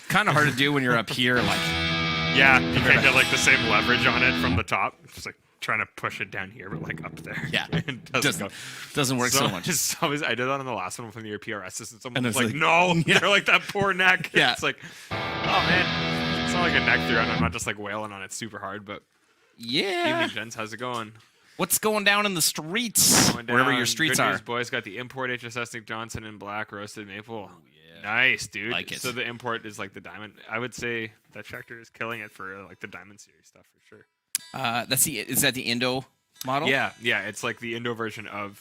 Kind of hard to do when you're up here, like. Yeah, you can't get like the same leverage on it from the top. Just like trying to push it down here, but like up there. Yeah, it doesn't work so much. I did that on the last one from the PRS, and someone was like, "No," they're like that poor neck. Yeah, it's like, oh man, it's not like a neck through, and I'm not just like wailing on it super hard, but yeah. Evening, gents, how's it going? What's going down in the streets? Wherever your streets Good are. News, boys, got the import HSS Nick Johnson in black roasted maple. Oh, yeah. Nice, dude. Like it. So the import is like the diamond. I would say that Schecter is killing it for like the diamond series stuff for sure. Is that the Indo model? Yeah, it's like the Indo version of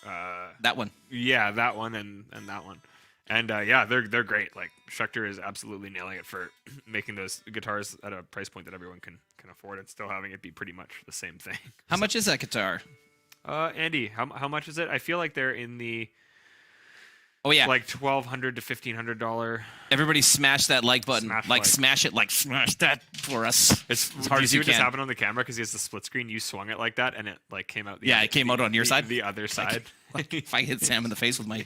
that one. Yeah, that one and that one. And yeah, they're great. Like Schecter is absolutely nailing it for making those guitars at a price point that everyone can afford and still having it be pretty much the same thing. How much is that guitar? Andy, how much is it? I feel like they're in the like $1,200 to $1,500. Everybody smash that like button. Smash that for us. It's as hard as you can. Just happened on the camera because he has the split screen. You swung it like that, and it like came out. It came out on your side. The other side. Like if I hit Sam in the face with my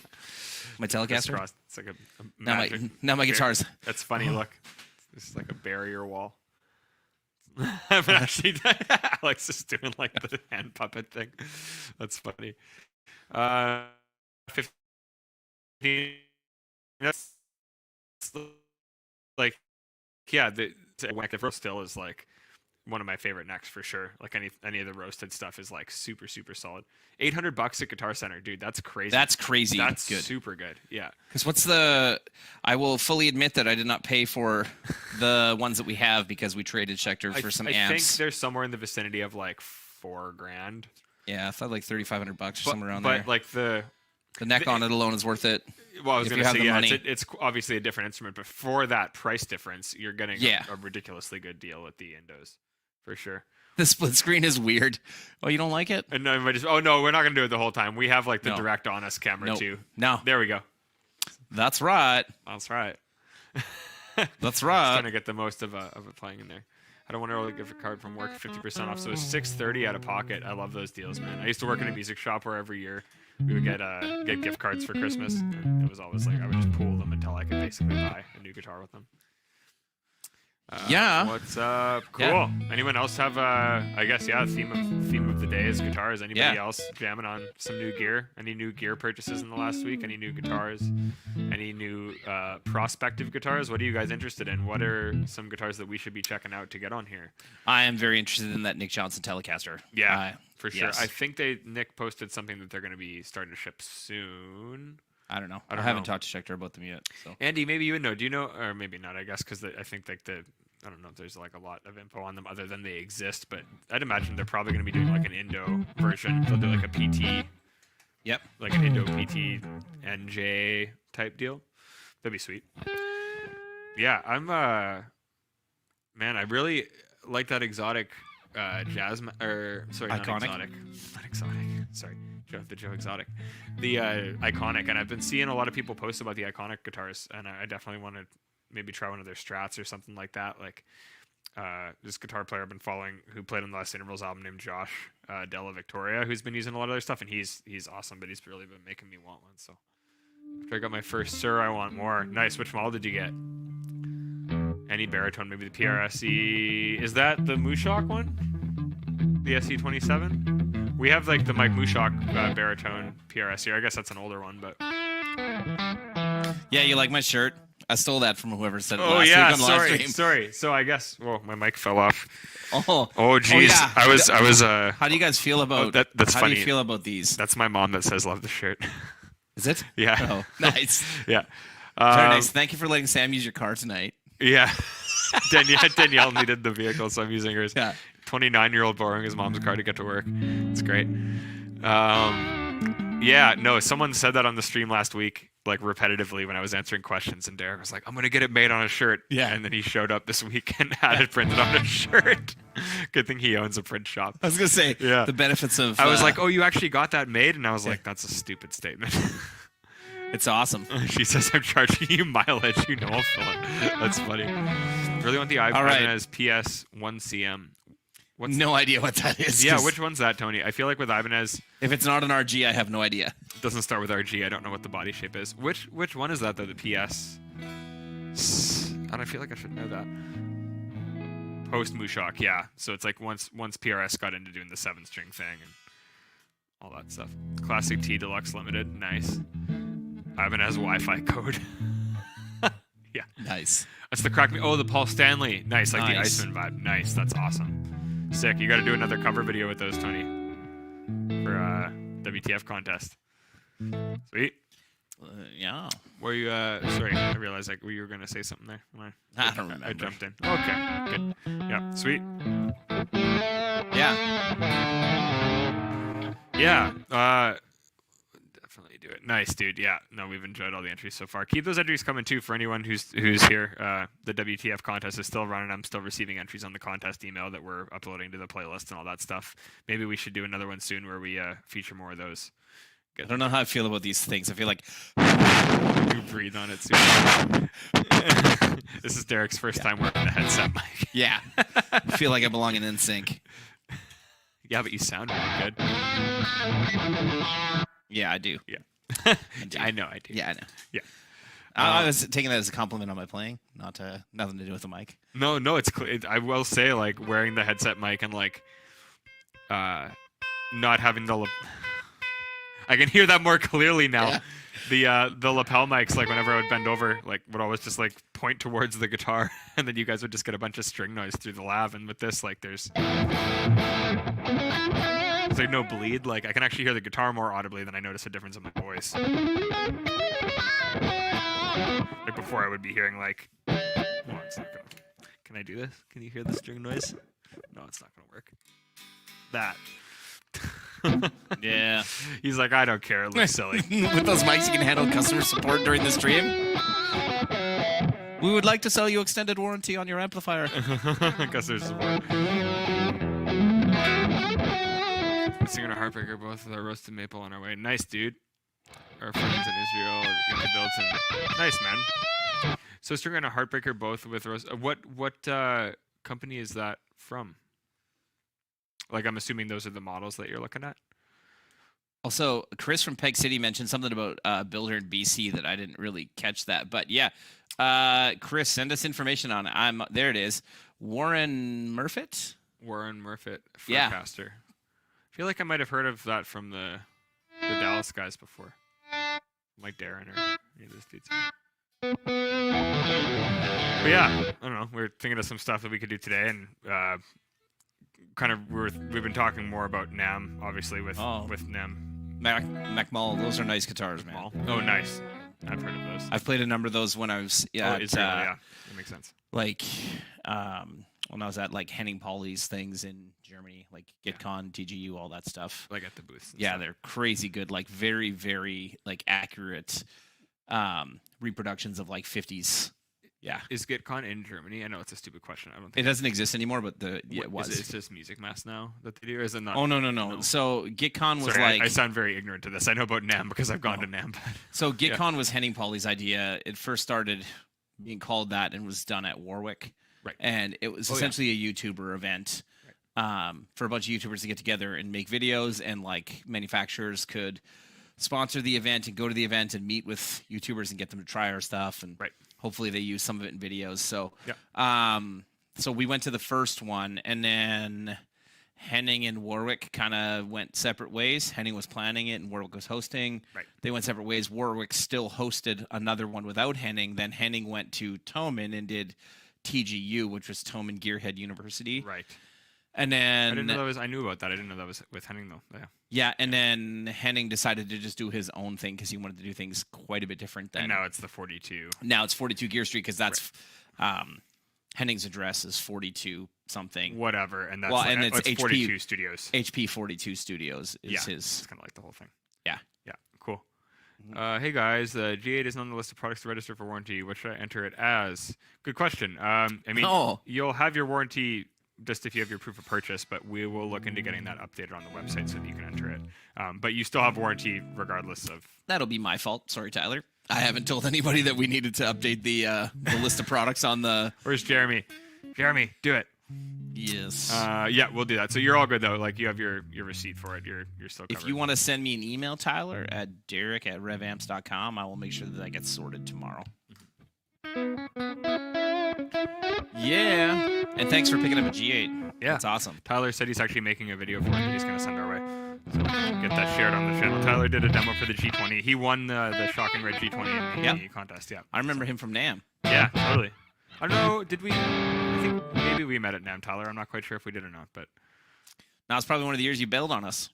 Telecaster. It's like a magic now my guitars. That's funny. Look, this is like a barrier wall. I haven't actually. Alex is doing like the hand puppet thing. That's funny. 15. That's like, yeah. The roast still is like one of my favorite necks for sure. Like any of the roasted stuff is like super solid. $800 at Guitar Center, dude. That's crazy. That's crazy. That's good. Super good. Yeah. Because I will fully admit that I did not pay for the ones that we have because we traded Schecter for some amps. I think they're somewhere in the vicinity of like $4,000. Yeah, I thought like $3,500 or somewhere around there. But like the neck on it alone is worth it. Well, I was going to say, yeah, it's obviously a different instrument, but for that price difference, you're getting a ridiculously good deal at the Indos, for sure. The split screen is weird. Oh, you don't like it? And no, we're not going to do it the whole time. We have like the direct on us camera too. No. There we go. That's right. That's right. That's right. Trying to get the most of it playing in there. I don't want to give a card from work 50% off, so it's $630 out of pocket. I love those deals, man. I used to work in a music shop where every year we would get gift cards for Christmas. And it was always like I would just pool them until I could basically buy a new guitar with them. What's up? Cool. Yeah. Anyone else have I guess theme of the day is guitars. Anybody else jamming on some new gear? Any new gear purchases in the last week? Any new guitars? Any new prospective guitars? What are you guys interested in? What are some guitars that we should be checking out to get on here? I am very interested in that Nick Johnson Telecaster. Yeah, for sure. Yes. I think Nick posted something that they're going to be starting to ship soon. I don't know. I haven't talked to Schecter about them yet. So. Andy, maybe you would know. Do you know, or maybe not? I guess because I think like I don't know if there's like a lot of info on them other than they exist, but I'd imagine they're probably going to be doing like an Indo version. They'll do like a PT. Yep. Like an Indo PT NJ type deal. That'd be sweet. Yeah, I'm Man, I really like that exotic jazz, or sorry, not Iconic? exotic, not exotic. Sorry, the Joe Exotic, the iconic, and I've been seeing a lot of people post about the iconic guitars, and I definitely want to maybe try one of their Strats or something like that. Like this guitar player I've been following who played on the Last Intervals album named Josh Della Victoria, who's been using a lot of their stuff, and he's awesome, but he's really been making me want one. So after I got my first Sir, I want more. Nice. Which model did you get? Any baritone, maybe the PRSE. Is that the Mushok one? The SE27? We have like the Mike Mushok baritone PRS here. I guess that's an older one, but. Yeah, you like my shirt? I stole that from whoever said it Oh last yeah, week on live stream. sorry. So I guess. Whoa, my mic fell off. Oh geez. yeah. I was. How do you guys feel about? That's how funny. do you feel about these? That's my mom that says love the shirt. Is it? Yeah. Oh, nice. Yeah. Very nice. Thank you for letting Sam use your car tonight. Yeah. Danielle needed the vehicle, so I'm using hers. Yeah. 29-year-old borrowing his mom's car to get to work. It's great. Yeah, no, someone said that on the stream last week, like repetitively when I was answering questions, and Derek was like, I'm going to get it made on a shirt. Yeah. And then he showed up this week and had it printed on a shirt. Good thing he owns a print shop. I was going to say, yeah. The benefits of... I was like, oh, you actually got that made? And I was like, that's a stupid statement. It's awesome. She says, I'm charging you mileage. You know I'll fill it. That's funny. Really want the Ibanez PS1CM. No idea what that is. Yeah, which one's that, Tony? I feel like with Ibanez... If it's not an RG, I have no idea. It doesn't start with RG. I don't know what the body shape is. Which one is that, though? The PS... I feel like I should know that. Post Mushok, yeah. So it's like once PRS got into doing the 7-string thing and all that stuff. Classic T Deluxe Limited. Nice. Ibanez Wi-Fi code. Yeah. Nice. That's the crack me. Oh, the Paul Stanley. Nice, like Nice. the Iceman vibe. Nice, that's awesome. Sick. You got to do another cover video with those, Tony, for WTF contest. Sweet. Yeah. Were you? Sorry, I realized like you were gonna say something there. I don't remember. I jumped in. Okay, good. Yeah, sweet. Yeah. Yeah. Definitely do it. Nice, dude. Yeah. No, we've enjoyed all the entries so far. Keep those entries coming too for anyone who's here. The WTF contest is still running. I'm still receiving entries on the contest email that we're uploading to the playlist and all that stuff. Maybe we should do another one soon where we feature more of those. I don't know how I feel about these things. I feel like you breathe on it soon. This is Derek's first time wearing the headset mic. Yeah. I feel like I belong in NSYNC. Yeah, but you sound really good. Yeah, I do. Yeah. I know I do. Yeah, I know. Yeah. I was taking that as a compliment on my playing, not nothing to do with the mic. No, it's I will say, like, wearing the headset mic and like not having the I can hear that more clearly now. Yeah. The lapel mics, like whenever I would bend over, like would always just like point towards the guitar, and then you guys would just get a bunch of string noise through the lav. And with this, like there's like no bleed. Like I can actually hear the guitar more audibly than I notice a difference in my voice. Like before, I would be hearing like, oh, it's not gonna. Can I do this? Can you hear the string noise? No, it's not gonna work. That. Yeah. He's like, I don't care. It looks silly. With those mics, you can handle customer support during the stream. We would like to sell you extended warranty on your amplifier. Customer support. Singing a heartbreaker, both with our roasted maple on our way. Nice, dude. Our friends in Israel, gonna build some. Nice, man. So stringing a heartbreaker, both with roast. What company is that from? Like, I'm assuming those are the models that you're looking at. Also, Chris from Peg City mentioned something about a builder in BC that I didn't really catch that. But yeah, Chris, send us information on it. There it is. Warren Murfitt? Warren Murfitt, Yeah. Forecaster. I feel like I might have heard of that from the Dallas guys before. Like Darren or any of those dudes. But yeah, I don't know. We're thinking of some stuff that we could do today, and kind of we've been talking more about NAMM, obviously with NAMM. Macmall, those are nice guitars, man. Oh, nice. I've heard of those. I've played a number of those when I was Israel, yeah, that makes sense. Like when I was at like Henning Pauly's things in Germany, like GitCon, TGU, all that stuff. Like at the booth. Yeah, they're crazy good, like very, very like accurate reproductions of like 50s Yeah. Is GitCon in Germany? I know it's a stupid question. I don't It think doesn't exist anymore, but it was. It's just Music Mass now that they do, or is it not? Oh, no. So GitCon was Sorry, like... I sound very ignorant to this. I know about NAMM because I've gone to NAMM. So GitCon was Henning Pauly's idea. It first started being called that and was done at Warwick. Right. And it was essentially a YouTuber event for a bunch of YouTubers to get together and make videos, and like manufacturers could sponsor the event and go to the event and meet with YouTubers and get them to try our stuff, and hopefully they use some of it in videos. So so we went to the first one, and then Henning and Warwick kind of went separate ways. Henning was planning it and Warwick was hosting. They went separate ways. Warwick still hosted another one without Henning. Then Henning went to Thomann and did TGU, which was Thomann Gearhead University. Right. And then I didn't know that was. I knew about that. I didn't know that was with Henning though. Yeah. Yeah, and then Henning decided to just do his own thing because he wanted to do things quite a bit different. Than And now it's the 42. Now it's 42 Gear Street because that's Henning's address is 42 something. Whatever, and that's and it's HP 42 Studios. HP 42 Studios is his. It's kind of like the whole thing. Yeah. Yeah. Cool. Hey guys, the G8 is on the list of products to register for warranty. What should I enter it as? Good question. I mean, you'll have your warranty just if you have your proof of purchase, but we will look into getting that updated on the website so that you can enter it. But you still have warranty regardless of... That'll be my fault. Sorry, Tyler. I haven't told anybody that we needed to update the list of products on the... Where's Jeremy? Jeremy, do it. Yes. Yeah, we'll do that. So you're all good, though. Like, you have your receipt for it. You're still covered. If you want to send me an email, Tyler, at derek@revamps.com, I will make sure that gets sorted tomorrow. Yeah. And thanks for picking up a G8. Yeah. That's awesome. Tyler said he's actually making a video for it that he's going to send our way. So get that shared on the channel. Tyler did a demo for the G20. He won the Shocking Red G20 in the contest. Yeah. I remember him from NAMM. Yeah, totally. I don't know. Did we? I think maybe we met at NAMM, Tyler. I'm not quite sure if we did or not, but. Now it's probably one of the years you bailed on us.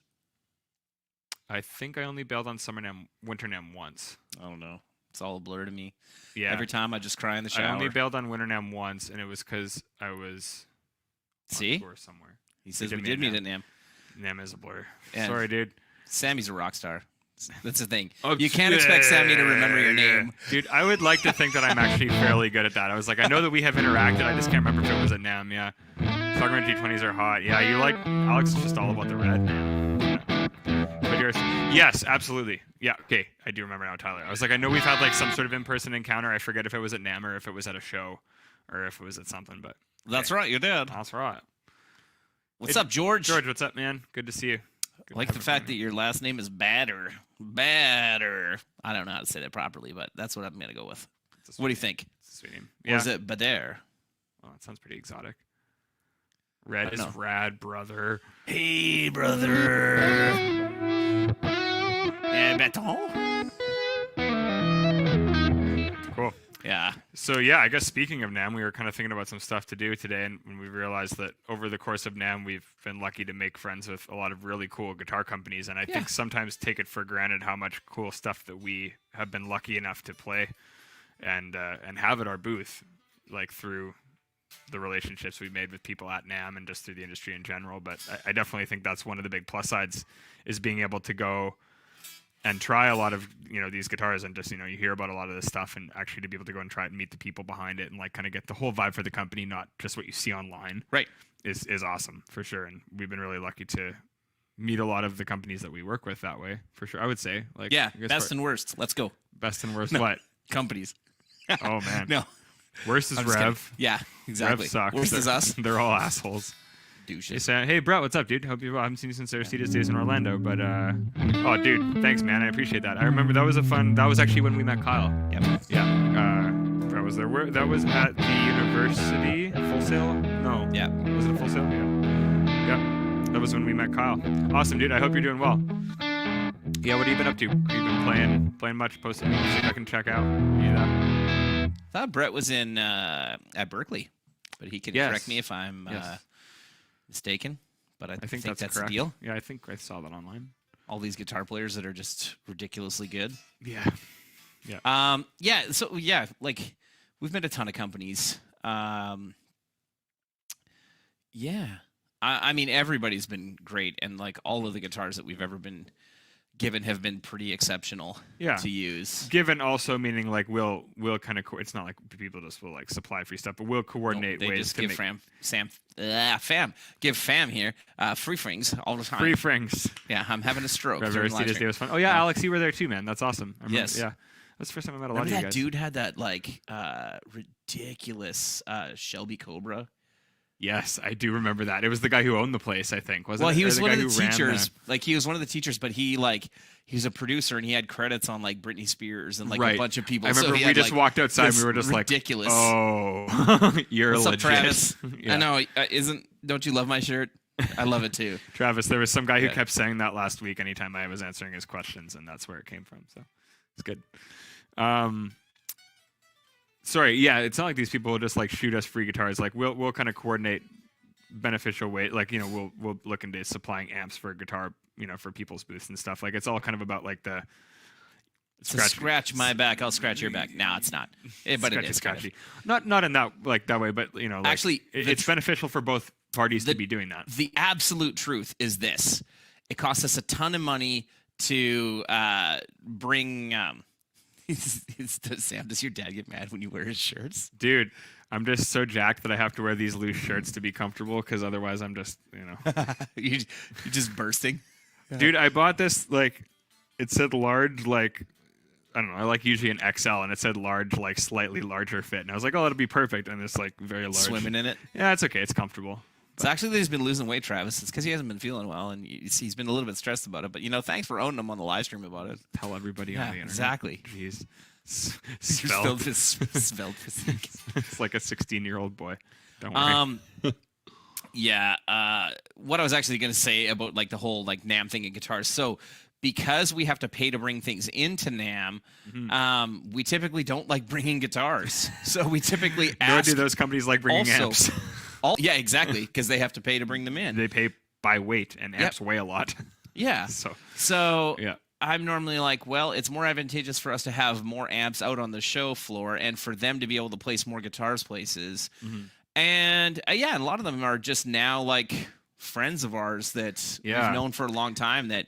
I think I only bailed on Summer NAMM, Winter NAMM once. I don't know. It's all a blur to me. Yeah. Every time I just cry in the shower. I only bailed on Winter NAMM once, and it was because I was on tour somewhere. He says we did meet at NAMM. NAMM is a blur. And sorry, dude. Sammy's a rock star. That's the thing. You can't expect Sammy to remember your name. Dude, I would like to think that I'm actually fairly good at that. I was like, I know that we have interacted. I just can't remember if it was at NAMM, yeah. Talking about G20s are hot. Yeah, you like... Alex is just all about the red. Yeah. But yours... Yes, absolutely. Yeah, okay. I do remember now, Tyler. I was like, I know we've had like some sort of in-person encounter. I forget if it was at NAMM or if it was at a show or if it was at something, but... That's right, you did. That's right. What's up, George? George, what's up, man? Good to see you. I like the fact that your last name is Batter. Batter. I don't know how to say that properly, but that's what I'm going to go with. What do you think? It's a sweet name. Yeah. Or is it Bader? Oh, that sounds pretty exotic. Red is rad, brother. Hey, brother. Baton? Cool. Yeah. So, yeah, I guess speaking of NAMM, we were kind of thinking about some stuff to do today, and when we realized that over the course of NAMM, we've been lucky to make friends with a lot of really cool guitar companies, and I think sometimes take it for granted how much cool stuff that we have been lucky enough to play and have at our booth, like through the relationships we made with people at NAMM and just through the industry in general. But I definitely think that's one of the big plus sides is being able to go and try a lot of, these guitars and just, you hear about a lot of this stuff and actually to be able to go and try it and meet the people behind it and like kind of get the whole vibe for the company, not just what you see online. Right. Is awesome for sure. And we've been really lucky to meet a lot of the companies that we work with that way for sure. I would say like, best and worst. Let's go. Best and worst. What? Companies. Oh man. No. Worst is Rev. Yeah, exactly. Rev sucks. Worst is us. They're all assholes. Douches. Hey, Brett, what's up, dude? Hope you haven't seen you since Aristides days in Orlando, but oh, dude, thanks, man. I appreciate that. I remember that was actually when we met Kyle. Yep. Yeah. Brett was there. That was at the university. Full Sail? No. Yeah. Was it a Full Sail? Yeah. Yeah. That was when we met Kyle. Awesome, dude. I hope you're doing well. Yeah. What have you been up to? Have you been playing much? Posting music I can check out? Any of that? I thought Brett was in at Berkeley, but he can correct me if I'm mistaken. But I think that's correct. the deal. Yeah, I think I saw that online. All these guitar players that are just ridiculously good. Yeah. Yeah. So like we've met a ton of companies. I mean, everybody's been great, and like all of the guitars that we've ever been given have been pretty exceptional to use. Given also meaning like we'll kind of it's not like people just will like supply free stuff, but we'll coordinate they ways just to give make fam here free frings all the time. free frings. Yeah, I'm having a stroke. Aristides Day was fun. Oh yeah, Alex, you were there too, man. That's awesome. Yes. Yeah. That's the first time I met a lot of you that guys. dude had that like ridiculous Shelby Cobra. Yes, I do remember that. It was the guy who owned the place, I think. Wasn't it? Well, he was Or one of guy the who ran teachers. Like he was one of the teachers, but he was a producer and he had credits on like Britney Spears and like a bunch of people. I remember so we just walked outside and we were just ridiculous. like, oh, you're What's legit. up, Travis? Yeah. I know. Don't you love my shirt? I love it too. Travis, there was some guy who kept saying that last week anytime I was answering his questions, and that's where it came from. So it's good. Sorry, yeah, it's not like these people will just like shoot us free guitars. Like we'll kind of coordinate beneficial way. Like we'll look into supplying amps for guitar, for people's booths and stuff. Like it's all kind of about like the scratch my back, I'll scratch your back. No, it's not. But it is scratchy. Not in that that way, but like, actually, it's beneficial for both parties to be doing that. The absolute truth is this: it costs us a ton of money to bring. Sam, does your dad get mad when you wear his shirts? Dude, I'm just so jacked that I have to wear these loose shirts to be comfortable because otherwise I'm just, you're just bursting. Dude, I bought this, like, it said large, like, I don't know, I like usually an XL, and it said large, like, slightly larger fit. And I was like, oh, that'll be perfect. And it's, like, very large. Swimming in it? Yeah, it's okay. It's comfortable. It's actually that he's been losing weight, Travis. It's because he hasn't been feeling well, and he's been a little bit stressed about it. But, thanks for owning him on the live stream about it. Tell everybody on the internet. Exactly. Jeez. Svelte physique. It's like a 16-year-old boy. Don't worry. Yeah. What I was actually going to say about, like, the whole, like, NAMM thing in guitars. So, because we have to pay to bring things into NAMM, we typically don't like bringing guitars. So we typically ask. Nor do those companies like bringing amps. Yeah, exactly, because they have to pay to bring them in. They pay by weight, and amps weigh a lot. Yeah. So yeah. I'm normally like, well, it's more advantageous for us to have more amps out on the show floor and for them to be able to place more guitars places. Mm-hmm. And a lot of them are just now like friends of ours that we've known for a long time that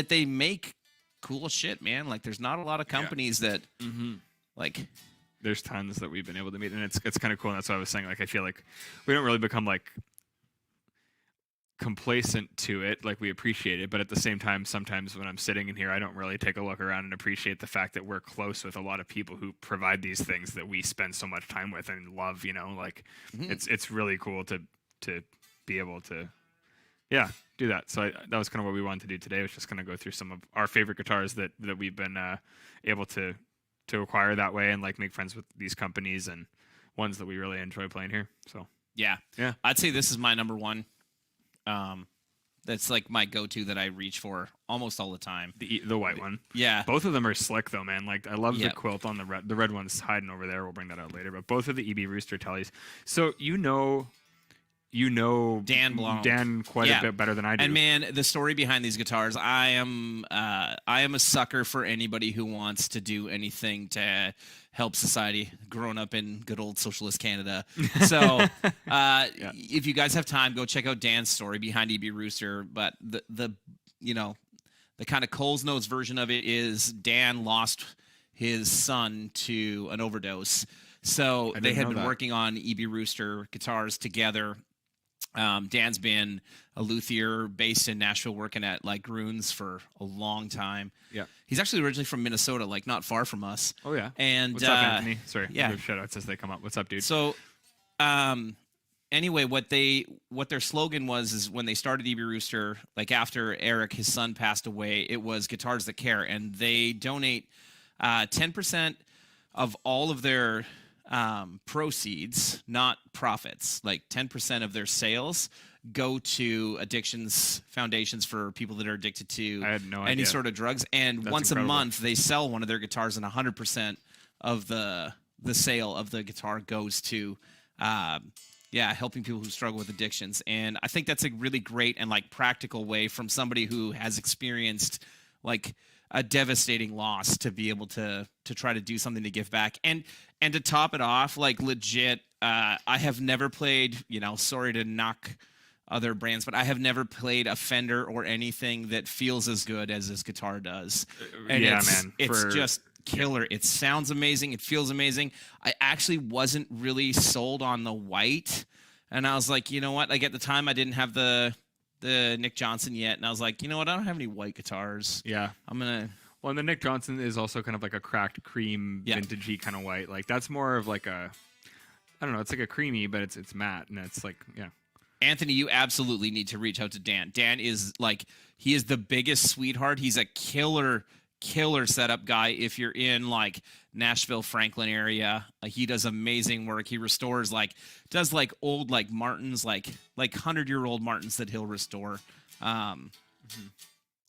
they make cool shit, man. Like there's not a lot of companies that like. There's tons that we've been able to meet, and it's kind of cool. And that's what I was saying. Like I feel like we don't really become like complacent to it, like we appreciate it, but at the same time, sometimes when I'm sitting in here, I don't really take a look around and appreciate the fact that we're close with a lot of people who provide these things that we spend so much time with and love. Like it's really cool to be able to do that. So that was kind of what we wanted to do today, was just kind of go through some of our favorite guitars that we've been able to acquire that way, and like make friends with these companies and ones that we really enjoy playing here. So yeah, I'd say this is my number one. That's like my go-to that I reach for almost all the time. The white one. Yeah. Both of them are slick though, man. Like I love the quilt on the red. The red one's hiding over there. We'll bring that out later. But both of the EB Rooster tellies. So you know Dan quite a bit better than I do. And man, the story behind these guitars, I am a sucker for anybody who wants to do anything to help society. Grown up in good old socialist Canada. So if you guys have time, go check out Dan's story behind EB Rooster. But the kind of Cole's Notes version of it is Dan lost his son to an overdose. So they had been working on EB Rooster guitars together. Dan's been a luthier based in Nashville, working at like Grunes for a long time. Yeah, he's actually originally from Minnesota, like not far from us. Oh yeah. And what's up, Anthony? Sorry, shout outs as they come up. What's up, dude? So, anyway, what their slogan was is when they started EB Rooster, like after Eric, his son, passed away, it was Guitars That Care, and they donate 10% of all of their proceeds, not profits, like 10% of their sales go to addictions foundations for people that are addicted to any sort of drugs. And that's once incredible. A month, they sell one of their guitars, and 100% of the sale of the guitar goes to helping people who struggle with addictions. And I think that's a really great and like practical way from somebody who has experienced like a devastating loss to be able to try to do something to give back. And to top it off, like legit, I have never played, sorry to knock other brands, but I have never played a Fender or anything that feels as good as this guitar does. And it's just killer. It sounds amazing. It feels amazing. I actually wasn't really sold on the white, and I was like, you know what? Like at the time, I didn't have the Nick Johnson yet, and I was like, you know what? I don't have any white guitars. Yeah, I'm gonna. Well, and the Nick Johnson is also kind of like a cracked cream, vintagey kind of white. Like that's more of like a, I don't know. It's like a creamy, but it's matte, and it's like Anthony, you absolutely need to reach out to Dan. Dan is like, he is the biggest sweetheart. He's a killer setup guy. If you're in like Nashville, Franklin area, he does amazing work. He restores does old like Martins, like 100-year-old Martins that he'll restore.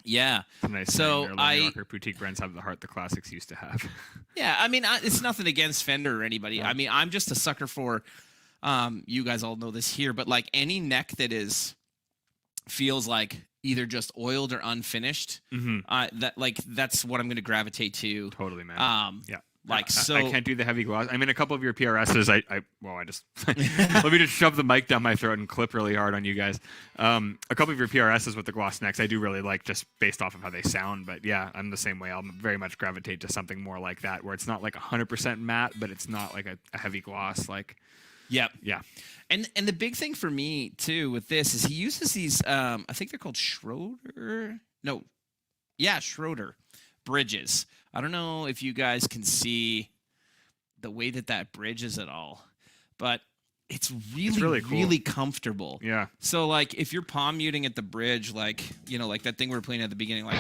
Yeah. It's a nice so thing. New Yorker boutique brands have the heart the classics used to have. Yeah, I mean, it's nothing against Fender or anybody. Yeah. I mean, I'm just a sucker for. You guys all know this here, but like any neck that feels like either just oiled or unfinished, that's what I'm going to gravitate to. Totally, man. Yeah. Like so, I can't do the heavy gloss. I mean, a couple of your PRSs, I just let me just shove the mic down my throat and clip really hard on you guys. A couple of your PRSs with the gloss necks, I do really like just based off of how they sound. But yeah, I'm the same way. I'll very much gravitate to something more like that, where it's not like 100% matte, but it's not like a heavy gloss. Like, yep. Yeah. And the big thing for me too with this is he uses these. I think they're called Schroeder bridges. I don't know if you guys can see the way that bridges at all, but it's really cool. Really comfortable. Yeah. So like if you're palm muting at the bridge, like, you know, like that thing we were playing at the beginning, like.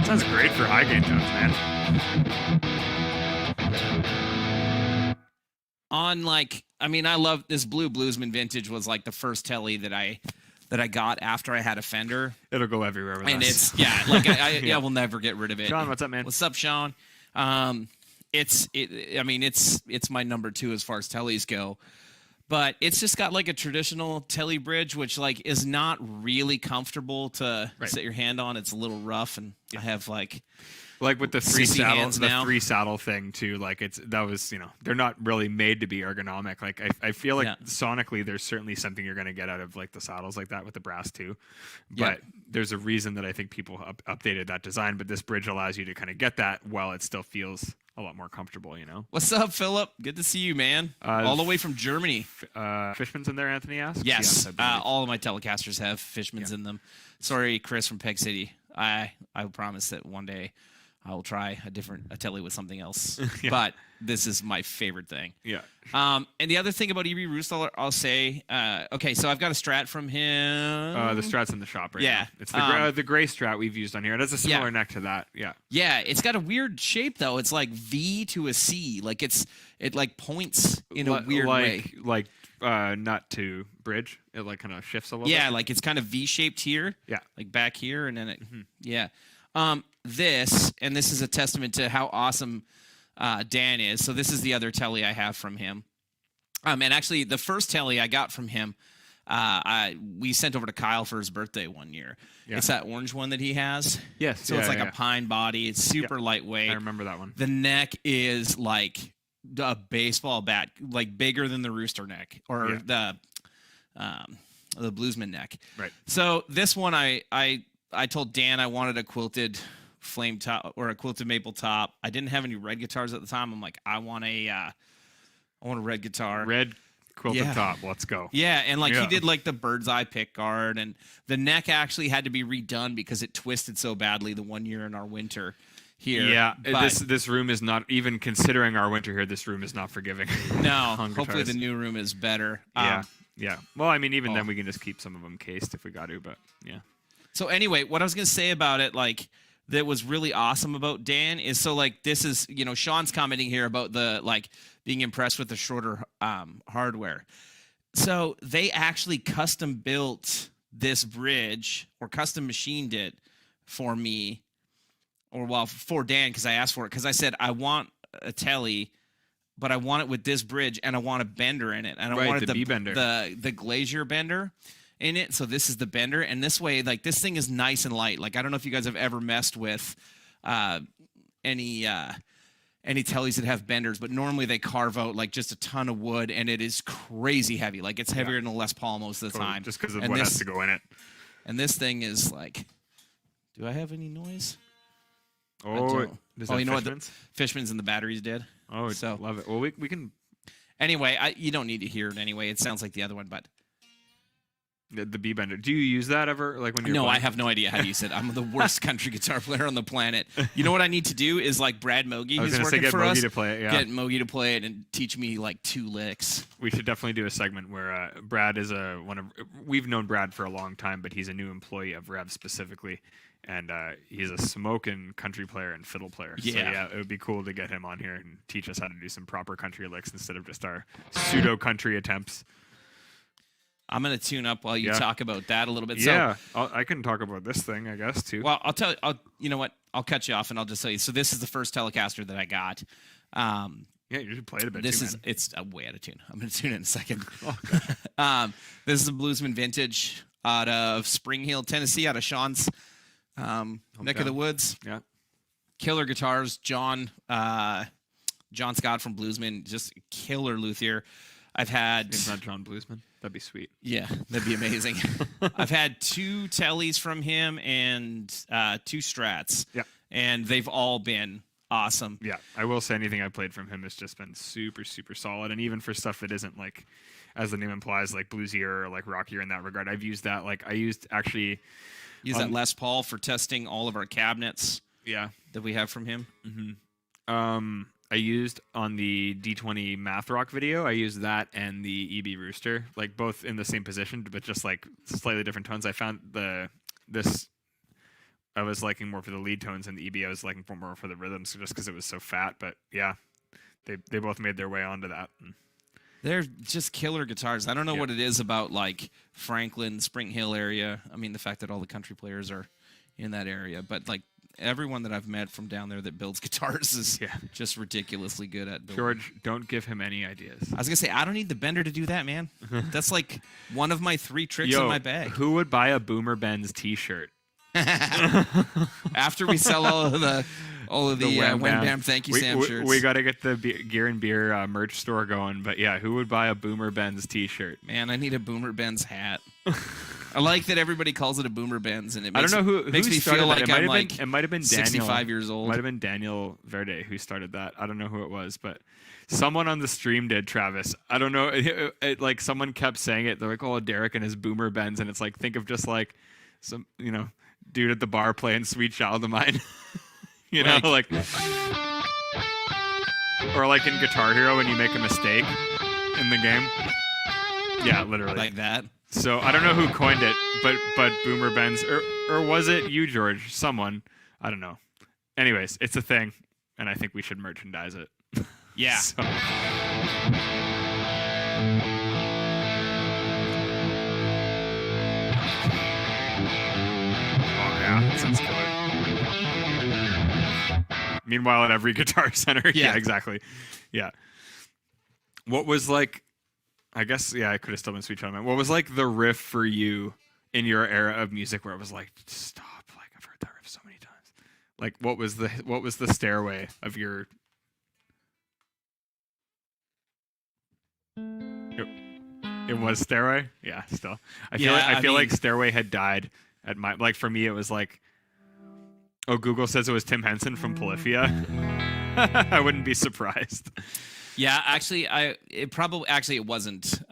Sounds great for high gain tones, man. On like, I mean, I love this blue Bluesman Vintage was like the first telly that I got after I had a Fender. It'll go everywhere with and us. It's I will never get rid of it. Sean, what's up, man? What's up, Sean? It's my number 2 as far as tellies go, but it's just got like a traditional telly bridge, which like is not really comfortable to set your hand on. It's a little rough, and I have like with the three saddle thing too. Like they're not really made to be ergonomic. Like I feel like sonically there's certainly something you're going to get out of like the saddles like that with the brass too. But there's a reason that I think people updated that design. But this bridge allows you to kind of get that while it still feels a lot more comfortable, you know. What's up, Philip? Good to see you, man. All the way from Germany. Fishman's in there, Anthony asks? Yes. All of my Telecasters have Fishman's in them. Sorry, Chris from Peg City. I promise that one day I will try a telly with something else. But this is my favorite thing. Yeah. And the other thing about EB Rooster, I'll say, okay, so I've got a Strat from him. The Strat's in the shop right now. It's the gray Strat we've used on here. It has a similar neck to that. Yeah. Yeah, it's got a weird shape though. It's like V to a C. Like it like points in a weird way. Like nut to bridge. It like kind of shifts a little bit. Yeah, like it's kind of V-shaped here. Yeah. Like back here, and then it this is a testament to how awesome Dan is. So this is the other telly I have from him. And actually, the first telly I got from him, we sent over to Kyle for his birthday one year. Yeah. It's that orange one that he has. Yes. So it's like a pine body. It's super lightweight. I remember that one. The neck is like a baseball bat, like bigger than the Rooster neck or the Bluesman neck. Right. So this one, I told Dan I wanted a quilted flame top or a quilted maple top. I didn't have any red guitars at the time. I'm like, I want a red guitar. Red quilted top. Let's go. Yeah, and like he did like the bird's eye pick guard, and the neck actually had to be redone because it twisted so badly the one year in our winter here. Yeah, but this room is not, even considering our winter here, this room is not forgiving. No, hopefully the new room is better. Yeah. Well, I mean, even then we can just keep some of them cased if we got to, but yeah. So anyway, what I was going to say about it, like, that was really awesome about Dan is, so like, this is, you know, Sean's commenting here about the, like, being impressed with the shorter hardware. So they actually custom built this bridge, or custom machined it for me, or well, for Dan, because I asked for it, because I said, I want a telly, but I want it with this bridge, and I want a bender in it, and I wanted the bender, the glazier bender in it. So this is the bender, and this way, like, this thing is nice and light. Like, I don't know if you guys have ever messed with any any tellies that have benders, but normally they carve out like just a ton of wood, and it is crazy heavy. Like it's heavier than a Les Paul most of the time. Just because of what has to go in it. And this thing is like, do I have any noise? Oh, you know what? The Fishman's and the battery's dead. Oh, so love it. Well, we can. Anyway, you don't need to hear it anyway. It sounds like the other one, but. The B bender. Do you use that ever? Like when you're I have no idea how to use it. I'm the worst country guitar player on the planet. You know what I need to do is like Brad Mogi, who's working for us. To play it, yeah. Get Mogi to play it and teach me like 2 licks. We should definitely do a segment where Brad is we've known Brad for a long time, but he's a new employee of Rev specifically, and he's a smoking country player and fiddle player. Yeah. So yeah, it would be cool to get him on here and teach us how to do some proper country licks instead of just our pseudo country attempts. I'm going to tune up while you talk about that a little bit. Yeah, so, I can talk about this thing, I guess, too. Well, I'll tell you, you know what? I'll cut you off and I'll just tell you. So this is the first Telecaster that I got. Yeah, you should play it a bit It's way out of tune. I'm going to tune it in a second. This is a Bluesman Vintage out of Spring Hill, Tennessee, out of Sean's neck of the woods. Yeah. Killer guitars. John Scott from Bluesman, just killer luthier. I've had... It's not John Bluesman. That'd be sweet. Yeah, that'd be amazing. I've had 2 tellies from him and 2 strats. Yeah. And they've all been awesome. Yeah, I will say anything I've played from him has just been super, super solid. And even for stuff that isn't like, as the name implies, like bluesier or like rockier in that regard, I've used that. Like I used that Les Paul for testing all of our cabinets. Yeah. That we have from him. Mm-hmm. I used on the D20 Math Rock video, I used that and the EB Rooster, like both in the same position, but just like slightly different tones. I found this I was liking more for the lead tones, and the EB I was liking more for the rhythms, just because it was so fat. But yeah, they both made their way onto that. They're just killer guitars. I don't know what it is about like Franklin, Spring Hill area. I mean, the fact that all the country players are in that area, but like everyone that I've met from down there that builds guitars is just ridiculously good at building. George, don't give him any ideas. I was gonna say I don't need the bender to do that, man. That's like one of my 3 tricks in my bag. Who would buy a Boomer Benz T-shirt? After we sell all of the Wham Bam Thank You Sam shirts. We got to get the Gear and Beer merch store going. But yeah, who would buy a Boomer Benz T-shirt? Man, I need a Boomer Benz hat. I like that everybody calls it a Boomer Benz, and it makes, I don't know who makes me feel like I'm like it might have been 65 years old. Might have been Daniel Verde who started that. I don't know who it was, but someone on the stream did. Travis, I don't know. Like someone kept saying it. They're like, "Oh, Derek and his Boomer Benz," and it's like, think of just like some dude at the bar playing "Sweet Child of Mine." Like, or like in Guitar Hero when you make a mistake in the game. Yeah, literally like that. So I don't know who coined it, but Boomer Benz, or was it you, George? Someone, I don't know. Anyways, it's a thing, and I think we should merchandise it. Yeah. So. Oh yeah, that sounds killer. Meanwhile, at every Guitar Center, yeah, exactly, yeah. What was like? I guess, yeah, I could have still been Sweet Child of Mine. What was like the riff for you in your era of music where it was like, stop, like I've heard that riff so many times. Like what was the stairway of your It was Stairway? Yeah, still. I feel like Stairway had died at my, like for me it was like, oh, Google says it was Tim Henson from Polyphia. I wouldn't be surprised. Yeah, actually, it wasn't.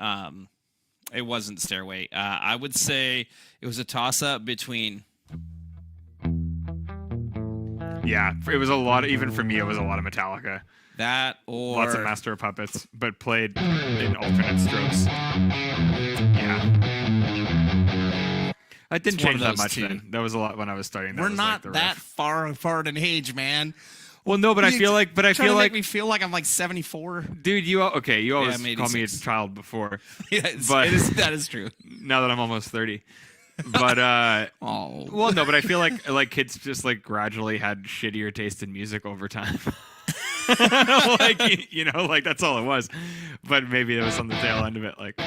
It wasn't Stairway. I would say it was a toss-up between. Yeah, it was a lot. Even for me, it was a lot of Metallica. That or lots of Master of Puppets, but played in alternate strokes. Yeah, I didn't change that much then. That was a lot when I was starting. We're not that far apart in age, man. Well, no, but I feel like make me feel like I'm like 74. Dude, you always called me a child before. Yes, but that is true. Now that I'm almost 30. But oh. Well, no, but I feel like kids just like gradually had shittier taste in music over time. Like like that's all it was. But maybe it was on the tail end of it, like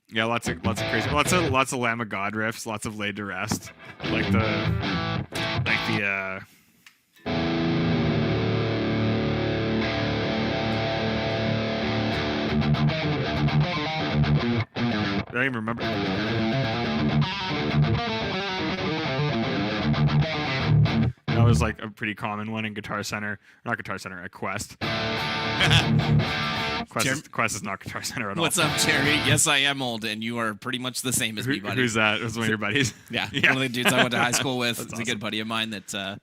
yeah, lots of crazy, lots of Lamb of God riffs, lots of Laid to Rest, like the. I don't even remember. That was like a pretty common one in Guitar Center. Not Guitar Center, at Quest. Quest is not Guitar Center at all. What's up, Jerry? Yes, I am old, and you are pretty much the same as me, buddy. Who's that? It was one of your buddies? Yeah, one of the dudes I went to high school with. It's awesome. a good buddy of mine that,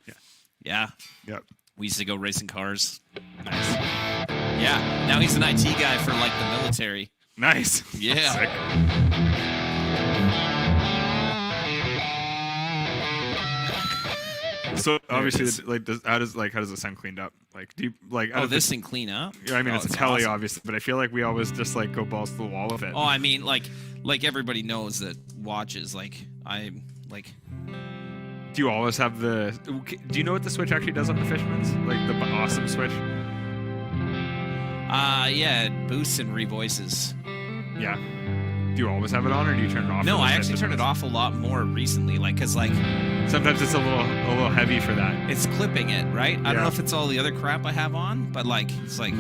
yeah. Yep. We used to go racing cars. Nice. Yeah, now he's an IT guy for, like, the military. Nice. Yeah. Sick. So obviously, how does it sound cleaned up? Like, do you like? This thing clean up? I mean, it's a tele, awesome. Obviously, but I feel like we always just like go balls to the wall with it. Oh, I mean, like everybody knows that watches. Like, I'm like. Do you always have the? Do you know what the switch actually does on the Fishman's? Like the awesome switch. Yeah, it boosts and revoices. Yeah. Do you always have it on, or do you turn it off? No, I actually turn it off a lot more recently. Like, cause like sometimes it's a little heavy for that. It's clipping it, right? I don't know if it's all the other crap I have on, but like it's like.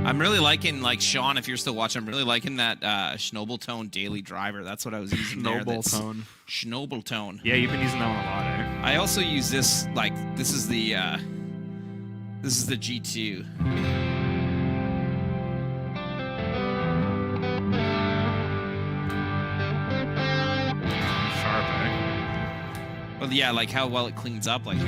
I'm really liking, like, Sean, if you're still watching, I'm really liking that Schnobeltone Daily Driver. That's what I was using there. Schnobeltone. Yeah, you've been using that one a lot, eh? I also use this, like, this is the G2. Sharp, eh? Well, yeah, like how well it cleans up, like.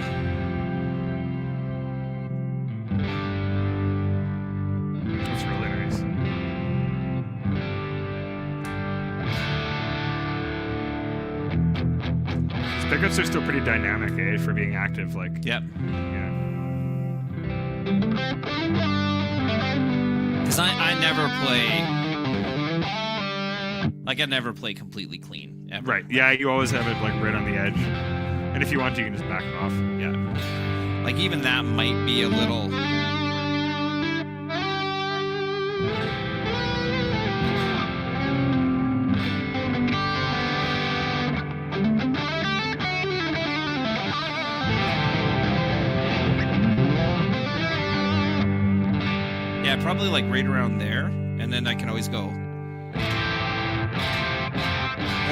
Pickups are still pretty dynamic, eh, for being active. Like, yep. Yeah. Because I never play. Like, I never play completely clean. Ever. Right. Yeah, you always have it like right on the edge, and if you want to, you can just back it off. Yeah. Like, even that might be a little. Probably like right around there, and then I can always go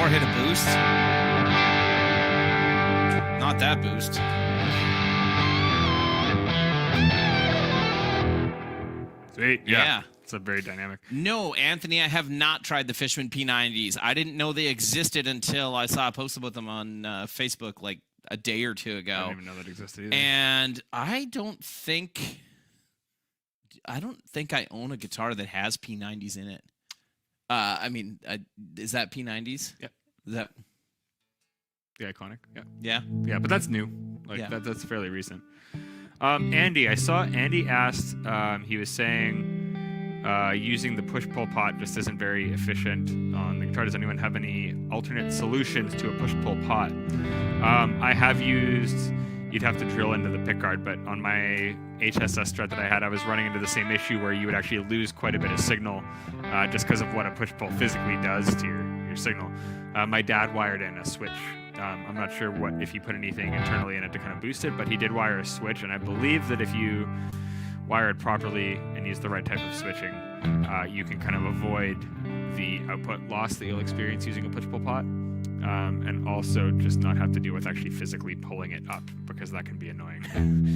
or hit a boost. Not that boost. Sweet. Yeah. It's a very dynamic. No, Anthony, I have not tried the Fishman P90s. I didn't know they existed until I saw a post about them on Facebook like a day or two ago. I didn't even know that existed either. And I don't think I own a guitar that has P90s in it. I mean, is that P90s? Yeah. Is that the iconic? Yeah. Yeah. Yeah, but that's new. Like that's fairly recent. Andy, I saw Andy asked. He was saying using the push-pull pot just isn't very efficient on the guitar. Does anyone have any alternate solutions to a push-pull pot? I have used. You'd have to drill into the pickguard, but on my HSS Strat that I had, I was running into the same issue where you would actually lose quite a bit of signal just because of what a push-pull physically does to your signal. My dad wired in a switch. I'm not sure if he put anything internally in it to kind of boost it, but he did wire a switch, and I believe that if you wire it properly and use the right type of switching, you can kind of avoid the output loss that you'll experience using a push-pull pot. And also just not have to deal with actually physically pulling it up, because that can be annoying.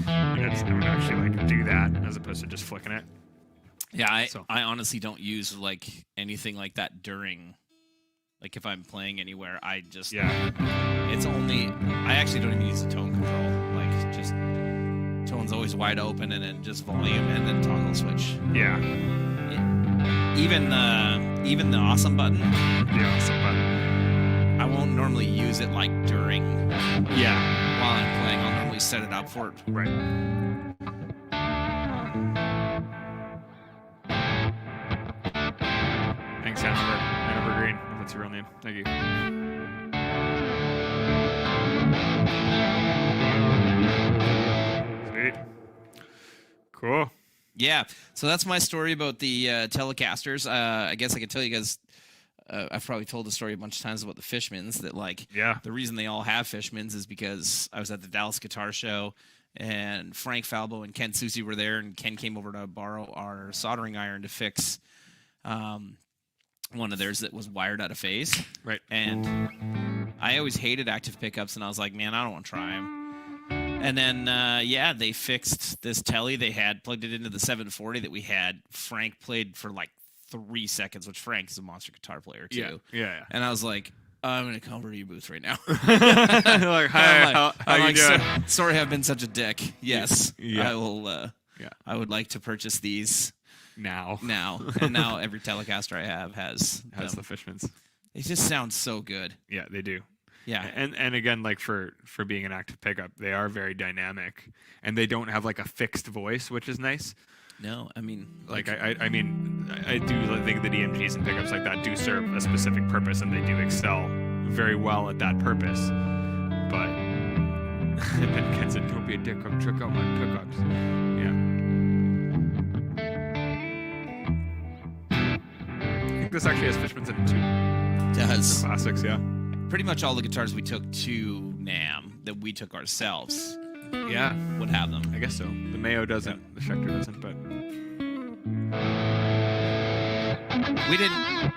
I would actually like do that as opposed to just flicking it. Yeah, I honestly don't use like anything like that during, like if I'm playing anywhere, I just it's only I actually don't even use the tone control. Like just tone's always wide open and then just volume and then toggle switch. Yeah. Even the awesome button. The awesome button. I won't normally use it like during. Yeah. While I'm playing, I'll normally set it up for it. Right. Thanks, Hanover Green. That's your real name. Thank you. Sweet. Cool. Yeah. So that's my story about the Telecasters. I guess I could tell you guys I've probably told the story a bunch of times about the Fishmans. That like, the reason they all have Fishmans is because I was at the Dallas Guitar Show, and Frank Falbo and Ken Susi were there, and Ken came over to borrow our soldering iron to fix one of theirs that was wired out of phase. Right. And I always hated active pickups, and I was like, man, I don't want to try them. And then, they fixed this telly they had, plugged it into the 740 that we had. Frank played for like 3 seconds, which Frank is a monster guitar player too. Yeah. And I was like, I'm going to come over to your booth right now. Like, hi, how you doing? Sorry I've been such a dick. Yes, yeah. I will. I would like to purchase these now. And now every Telecaster I have has the Fishmans. They just sound so good. Yeah, they do. Yeah. And again, like for being an active pickup, they are very dynamic, and they don't have like a fixed voice, which is nice. No, I mean, I do think that EMGs and pickups like that do serve a specific purpose, and they do excel very well at that purpose. But and then Ken said, "Don't be a dick, come check out my pickups." Yeah. I think this actually has Fishmans in it too. It does. The classics, yeah. Pretty much all the guitars we took to NAMM that we took ourselves, would have them. I guess so. The Mayo doesn't, the Schecter doesn't, but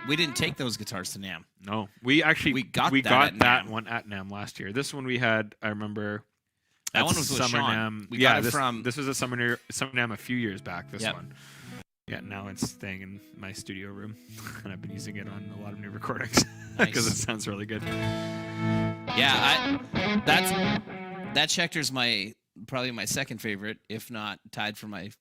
we didn't take those guitars to NAMM. No, we got that one at NAMM last year. This one we had, I remember. That one was with Summer Sean. NAMM. This was a Summer NAMM a few years back. This Yep. one. Yeah, now it's staying in my studio room, and I've been using it on a lot of new recordings because it sounds really good. Yeah, that Schecter's probably my second favorite, if not tied for my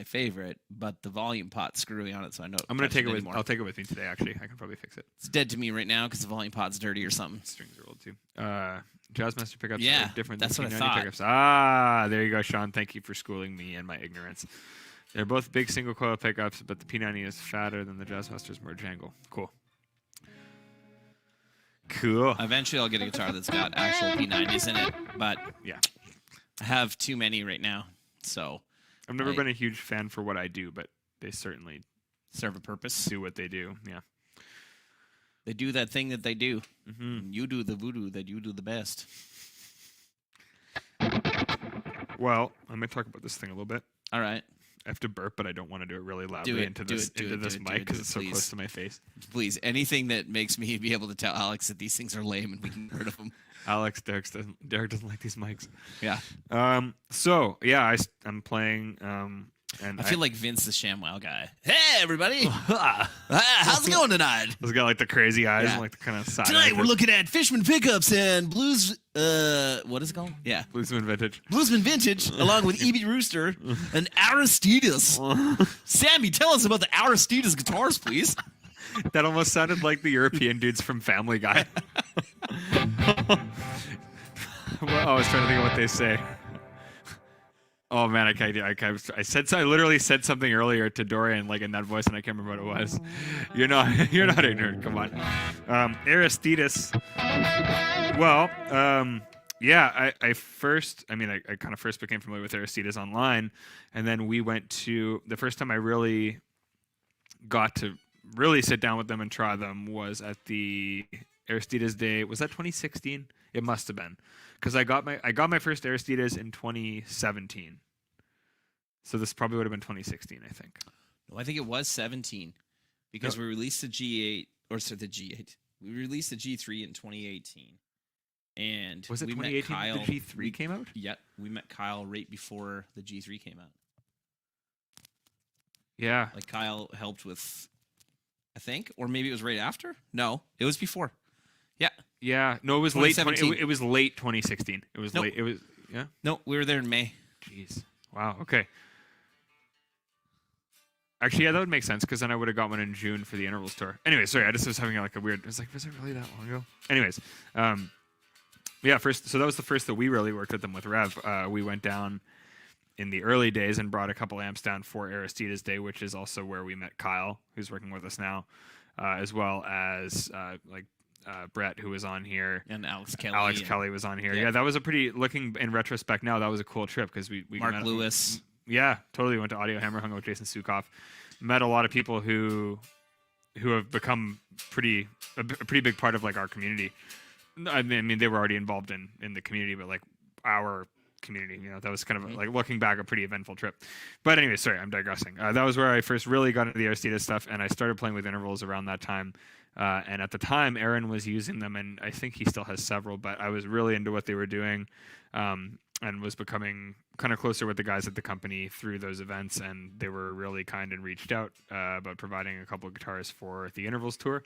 favorite. But the volume pot's screwy on it, so I know I'm gonna take it with. I'll take it with me today. Actually, I can probably fix it. It's dead to me right now because the volume pot's dirty or something. Strings are old too. Jazzmaster pickups Yeah, are different that's than what I P90 thought. pickups. Ah, there you go, Sean. Thank you for schooling me and my ignorance. They're both big single coil pickups, but the P90 is fatter than the Jazzmaster's more jangle. Cool. Eventually, I'll get a guitar that's got actual P90s in it, but I have too many right now. So I've never been a huge fan for what I do, but they certainly serve a purpose. Do what they do. Yeah. They do that thing that they do. Mm-hmm. You do the voodoo that you do the best. Well, I'm going to talk about this thing a little bit. All right. I have to burp, but I don't want to do it really loudly into this mic because it's so close to my face. Please, anything that makes me be able to tell Alex that these things are lame and we can get rid of them. Derek doesn't like these mics. Yeah. I'm playing. And I feel like Vince the ShamWow guy. Hey, everybody! How's it going tonight? He's got like the crazy eyes and like the kind of side. Tonight we're looking at Fishman pickups and blues. What is it called? Yeah, Bluesman Vintage. Bluesman Vintage, along with EB Rooster and Aristides. Sammy, tell us about the Aristides guitars, please. That almost sounded like the European dudes from Family Guy. Well, I was trying to think of what they say. Oh man, I literally said something earlier to Dorian, like in that voice, and I can't remember what it was. You're not ignorant. Come on, Aristides. Well, I kind of first became familiar with Aristides online, and then we went to the first time I really got to really sit down with them and try them was at the Aristides Day. Was that 2016? It must have been, because I got my first Aristides in 2017. So this probably would have been 2016, I think. No, I think it was 17, because we released the G8 the G8. We released the G3 in 2018, and was it we 2018 met Kyle, the G3 came out? Yeah, we met Kyle right before the G3 came out. Yeah, like Kyle helped with, I think, or maybe it was right after. No, it was before. Yeah. Yeah. No, it was late. It was late 2016. It was late. It was No, we were there in May. Jeez. Wow. Okay. Actually, yeah, that would make sense because then I would have got one in June for the Intervals tour. Anyway, sorry, I just was having like a weird. I was like, was it really that long ago? Anyways, first. So that was the first that we really worked with them with Rev. We went down in the early days and brought a couple amps down for Aristides Day, which is also where we met Kyle, who's working with us now, as well as Brett, who was on here, and Alex Kelly. Kelly was on here. Yeah, that was a pretty, looking in retrospect now, that was a cool trip because we Mark Lewis. Yeah, totally went to Audio Hammer, hung out with Jason Sukoff, met a lot of people who have become pretty a pretty big part of like our community. I mean, they were already involved in the community, but like our community, that was kind of like looking back a pretty eventful trip. But anyway, sorry, I'm digressing. That was where I first really got into the Aristides stuff, and I started playing with intervals around that time. And at the time, Aaron was using them, and I think he still has several, but I was really into what they were doing, and was becoming kind of closer with the guys at the company through those events, and they were really kind and reached out about providing a couple of guitars for the intervals tour.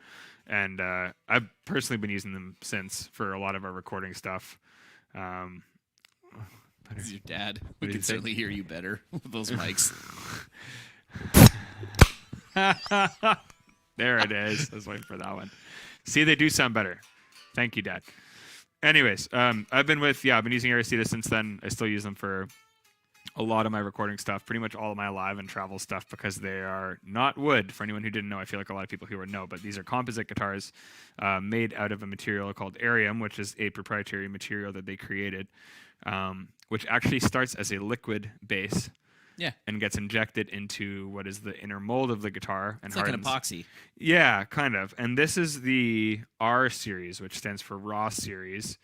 And I've personally been using them since for a lot of our recording stuff. This is your dad. We can certainly hear you better with those mics. There it is. I was waiting for that one. See, they do sound better. Thank you, Dad. Anyways, I've been using Aristides since then. I still use them for a lot of my recording stuff, pretty much all of my live and travel stuff, because they are not wood. For anyone who didn't know, I feel like a lot of people here would know, but these are composite guitars made out of a material called Arium, which is a proprietary material that they created, which actually starts as a liquid base. Yeah. And gets injected into what is the inner mold of the guitar and it's like hardens. An epoxy. Yeah, kind of. And this is the R series, which stands for Raw series.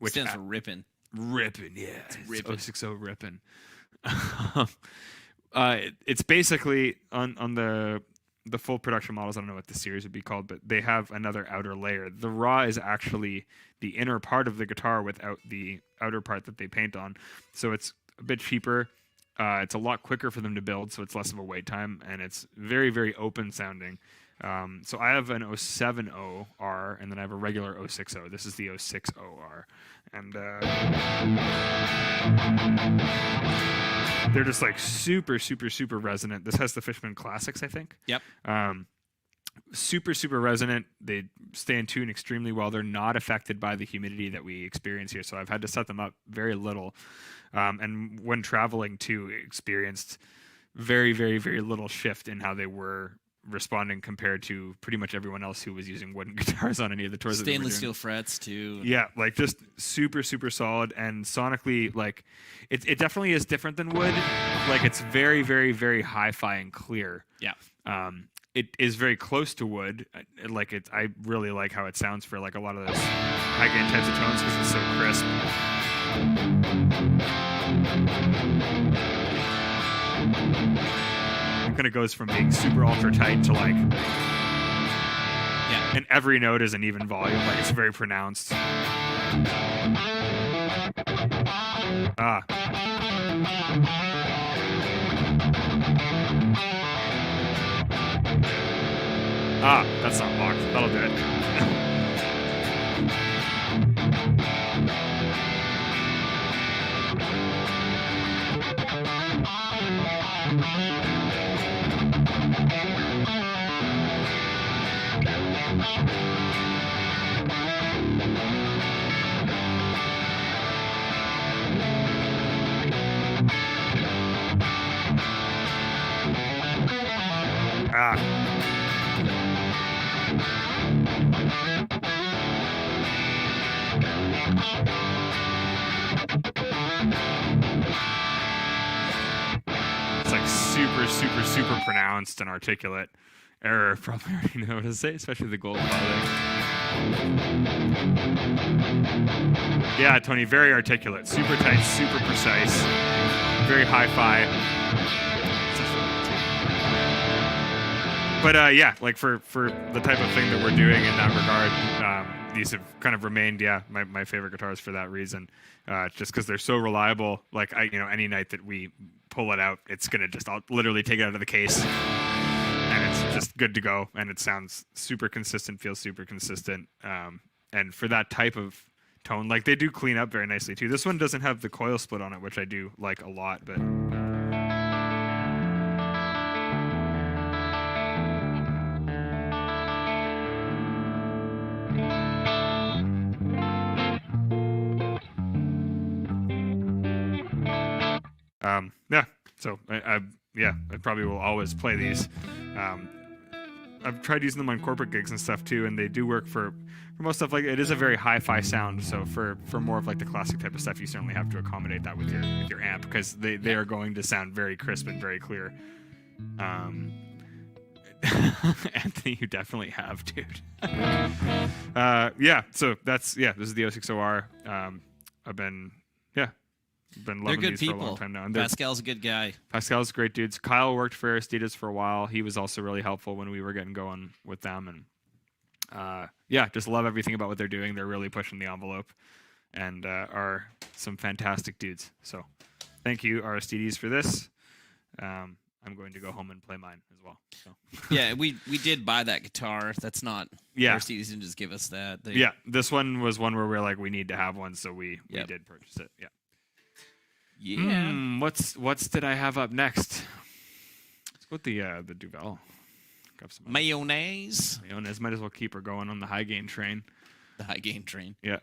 Which stands for rippin'. Rippin', yeah. Rippin'. 060 rippin'. It's basically on the full production models. I don't know what the series would be called, but they have another outer layer. The Raw is actually the inner part of the guitar without the outer part that they paint on. So it's a bit cheaper. It's a lot quicker for them to build, so it's less of a wait time, and it's very, very open sounding. So I have an 070R, and then I have a regular 060. This is the 060R. And they're just like super, super, super resonant. This has the Fishman Classics, I think. Yep. Super, super resonant. They stay in tune extremely well. They're not affected by the humidity that we experience here, so I've had to set them up very little. And when traveling too, experienced very, very, very little shift in how they were responding compared to pretty much everyone else who was using wooden guitars on any of the tours. Stainless steel frets too. Yeah, like just super, super solid, and sonically, like it definitely is different than wood. Like it's very, very, very hi-fi and clear. Yeah. It is very close to wood. Like I really like how it sounds for like a lot of those high gain types of tones because it's so crisp. It kind of goes from being super ultra tight to like, yeah, and every note is an even volume. Like it's very pronounced. That's not locked. That'll do it. It's like super, super, super pronounced and articulate. Error probably already know what to say, especially the gold clothing. Yeah, Tony, very articulate, super tight, super precise, very hi-fi. But yeah, like for the type of thing that we're doing in that regard, these have kind of remained, my favorite guitars for that reason. Just because they're so reliable. Like any night that we pull it out, it's gonna I'll literally take it out of the case, and it's just good to go. And it sounds super consistent, feels super consistent. And for that type of tone, like they do clean up very nicely too. This one doesn't have the coil split on it, which I do like a lot, but. Yeah, so I probably will always play these. I've tried using them on corporate gigs and stuff too, and they do work for most stuff. Like it is a very hi-fi sound, so for more of like the classic type of stuff, you certainly have to accommodate that with your amp because they are going to sound very crisp and very clear. Anthony, you definitely have, dude. Yeah, so this is the 06OR. I've been loving good these people. for a long time now. And Pascal's a good guy. Pascal's great dudes. Kyle worked for Aristides for a while. He was also really helpful when we were getting going with them. And just love everything about what they're doing. They're really pushing the envelope and are some fantastic dudes. So thank you, Aristides, for this. I'm going to go home and play mine as well. So. Yeah, we did buy that guitar. That's not. Yeah. Aristides didn't just give us that. This one was one where we're like, we need to have one, so we did purchase it. Yeah. Yeah. What's did I have up next? Let's go with the Duvel. Grab some Mayonnaise. Mayones. Might as well keep her going on the high gain train. The high gain train. Yeah.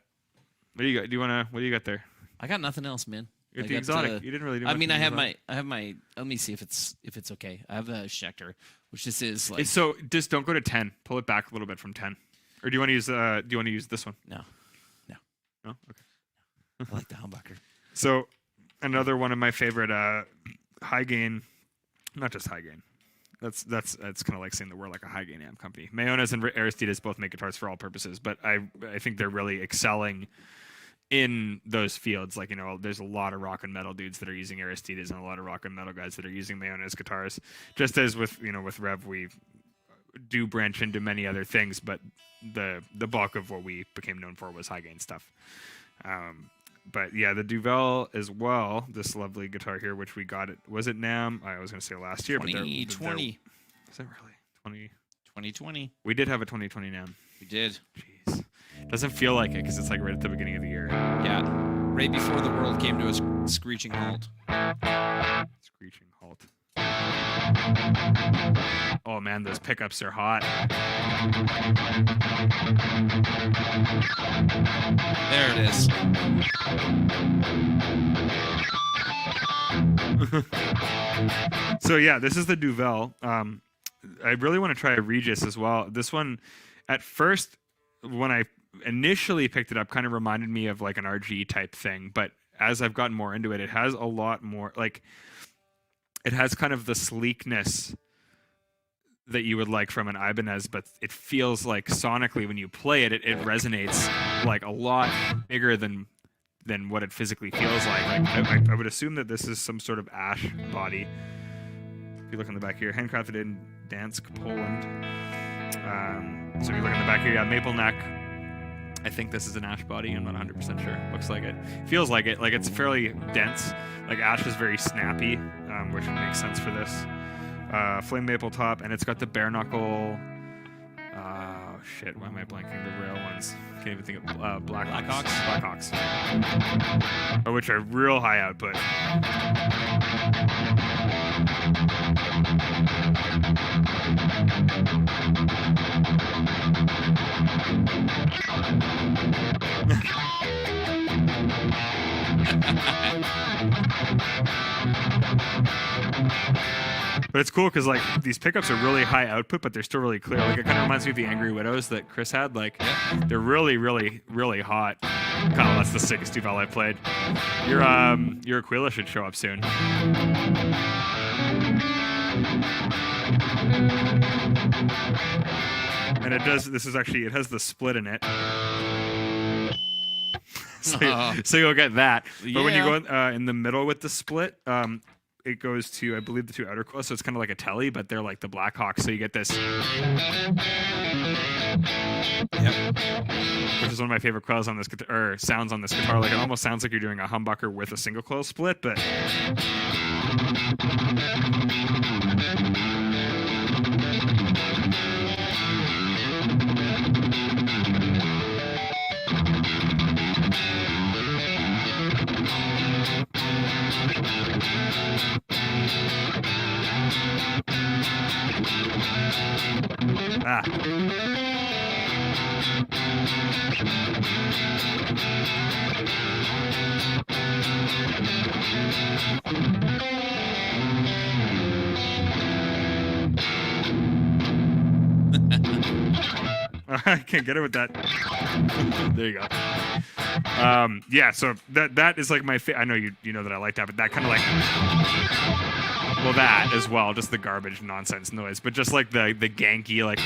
What do you got? What do you got there? I got nothing else, man. You got the exotic. You didn't really do much. I mean, I have my. Let me see if it's okay. I have a Schecter, which this is like. So just don't go to 10. Pull it back a little bit from 10. Or do you want to use this one? No. No. Okay. I like the humbucker. So another one of my favorite high gain, not just high gain. That's kind of like saying that we're like a high gain amp company. Mayones and Aristides both make guitars for all purposes, but I think they're really excelling in those fields. Like, there's a lot of rock and metal dudes that are using Aristides and a lot of rock and metal guys that are using Mayones guitars. Just as with Rev, we do branch into many other things, but the bulk of what we became known for was high gain stuff. But yeah, the Duvel as well, this lovely guitar here, which we got was it NAMM? I was going to say last year, 2020. Is it really? 2020. We did have a 2020 NAMM. We did. Jeez. Doesn't feel like it because it's like right at the beginning of the year. Yeah. Right before the world came to a screeching halt. Screeching halt. Oh man, those pickups are hot. There it is. So yeah, this is the Duvel. I really want to try a Regis as well. This one, at first, when I initially picked it up, kind of reminded me of like an RG type thing. But as I've gotten more into it, it has a lot more, like, it has kind of the sleekness that you would like from an Ibanez, but it feels like sonically when you play it, it resonates like a lot bigger than what it physically feels like. I would assume that this is some sort of ash body. If you look on the back here, handcrafted in Dansk, Poland. So if you look on the back here, yeah, maple neck. I think this is an ash body. I'm not 100% sure. Looks like it. Feels like it. Like it's fairly dense. Like ash is very snappy, which makes sense for this. Flame maple top, and it's got the bare knuckle. Shit, why am I blanking? The rail ones. Can't even think of Blackhawks. Which are real high output. But it's cool because like these pickups are really high output, but they're still really clear. Like it kind of reminds me of the Angry Widows that Chris had. Like they're really, really, really hot. Kyle, that's the sickest Duvel I played. Your Aquila should show up soon. And it does. It has the split in it. So you'll get that. But when you go in the middle with the split, it goes to, I believe, the two outer coils, so it's kind of like a telly, but they're like the Blackhawks, so you get this. Yep. Which is one of my favorite coils on this guitar, or sounds on this guitar. Like it almost sounds like you're doing a humbucker with a single coil split, but. I can't get it with that. There you go. Yeah, so that is like my I know you know that I like that, but that kind of like Well, that as well, just the garbage nonsense noise, but just like the ganky like.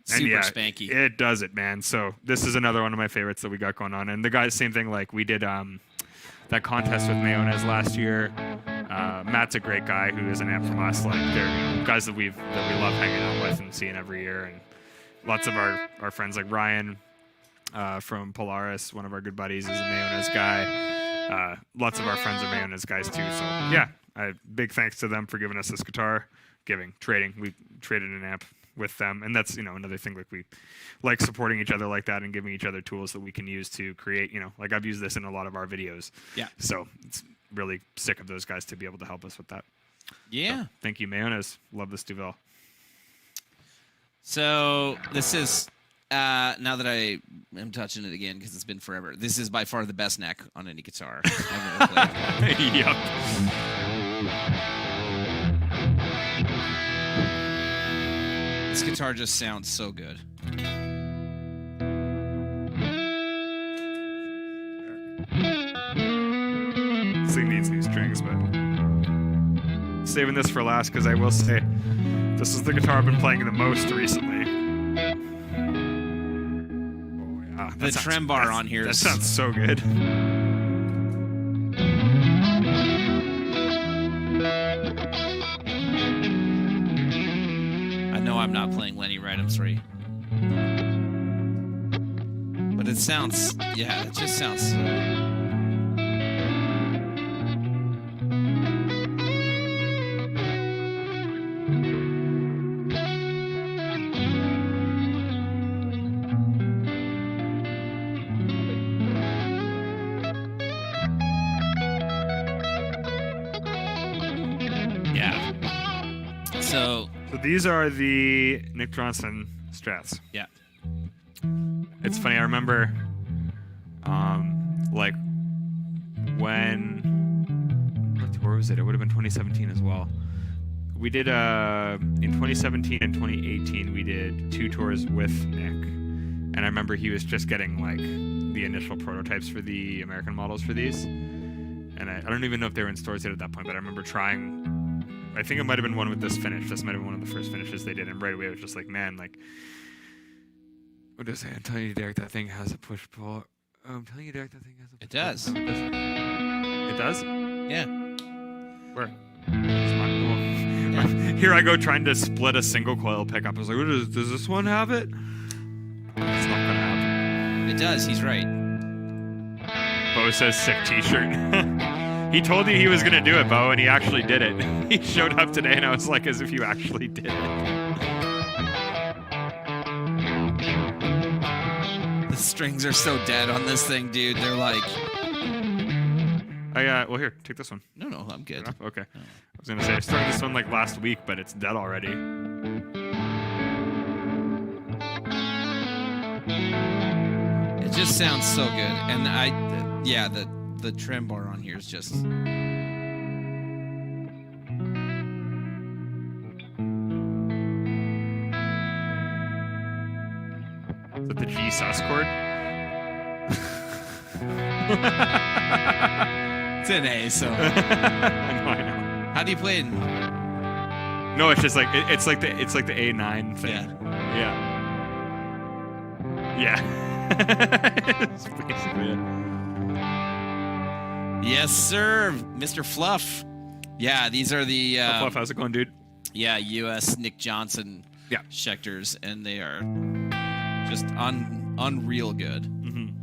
Super spanky. It does it, man. So this is another one of my favorites that we got going on. And the guys, same thing. Like we did that contest with Mayones last year. Matt's a great guy who is an amp from us. Like they're guys that we love hanging out with and seeing every year. And lots of our friends like Ryan from Polaris, one of our good buddies, is a Mayones guy. Lots of our friends are Mayones guys too. So yeah, big thanks to them for giving us this guitar. Trading. We traded an amp with them, and that's another thing. Like we like supporting each other like that and giving each other tools that we can use to create. Like I've used this in a lot of our videos. Yeah. So it's really sick of those guys to be able to help us with that. Yeah. So, thank you, Mayones. Love this Duvel. So this is now that I am touching it again because it's been forever. This is by far the best neck on any guitar I've ever played. Yep. This guitar just sounds so good. This thing needs new strings, but saving this for last because I will say this is the guitar I've been playing the most recently. Oh yeah, the trem bar on here. That sounds so good. I'm not playing Lenny right, I'm sorry. But it sounds, yeah, it just sounds yeah. So these are the Nick Johnson Strats. Yeah. It's funny. I remember, like when what tour was it? It would have been 2017 as well. We did in 2017 and 2018 we did 2 tours with Nick, and I remember he was just getting like the initial prototypes for the American models for these, and I don't even know if they were in stores yet at that point, but I remember trying. I think it might have been one with this finish. This might have been one of the first finishes they did, and right away it was just like, man, like, what does it? I'm telling you, Derek, that thing has a push-pull. I'm telling you, Derek, that thing has a push-pull. It does. It does? Yeah. Where? It's not cool. Yeah. Here I go trying to split a single coil pickup. I was like, does this one have it? It's not gonna happen. It does. He's right. Bo says sick t-shirt. He told you he was going to do it, Bo, and he actually did it. He showed up today, and I was like, as if you actually did it. The strings are so dead on this thing, dude. They're like... well, here, take this one. No, I'm good. Okay. Oh. I was going to say, I started this one like last week, but it's dead already. It just sounds so good. And the trem bar on here is just... Is that the G sus chord? It's an A, so... I know. How do you play it? No, it's just like it's like the A9 thing. Yeah. Yeah. It's basically it. Yes, sir, Mr. Fluff. Yeah, these are the Fluff, how's it going, dude? Yeah, U.S. Nick Johnson Schecters, and they are just unreal good. Mm-hmm.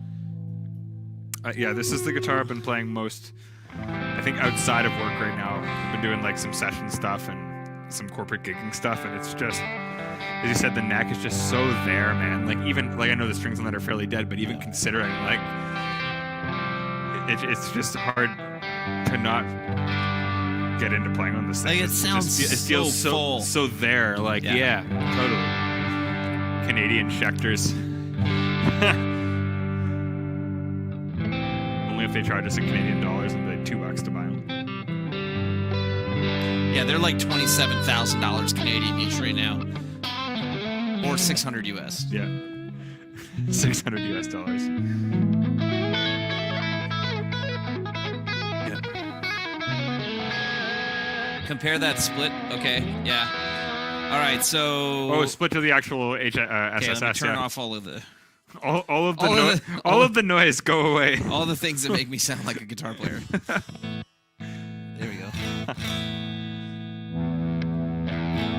Yeah, this is the guitar I've been playing most, I think, outside of work right now. I've been doing like some session stuff and some corporate gigging stuff, and it's just, as you said, the neck is just so there, man. Like even, like I know the strings on that are fairly dead, but even considering, like, it's just hard to not get into playing on this thing. Like it feels so full. So there, like yeah, totally. Canadian Schecters. Only if they charge us in Canadian dollars and like $2 to buy them. Yeah, they're like $27,000 Canadian each right now, or $600 US. Yeah. $600 US. Compare that split. Okay, yeah. All right, so. Oh, split to the actual SSS. Okay, let me turn off all of the. All of the noise go away. All the things that make me sound like a guitar player. There we go.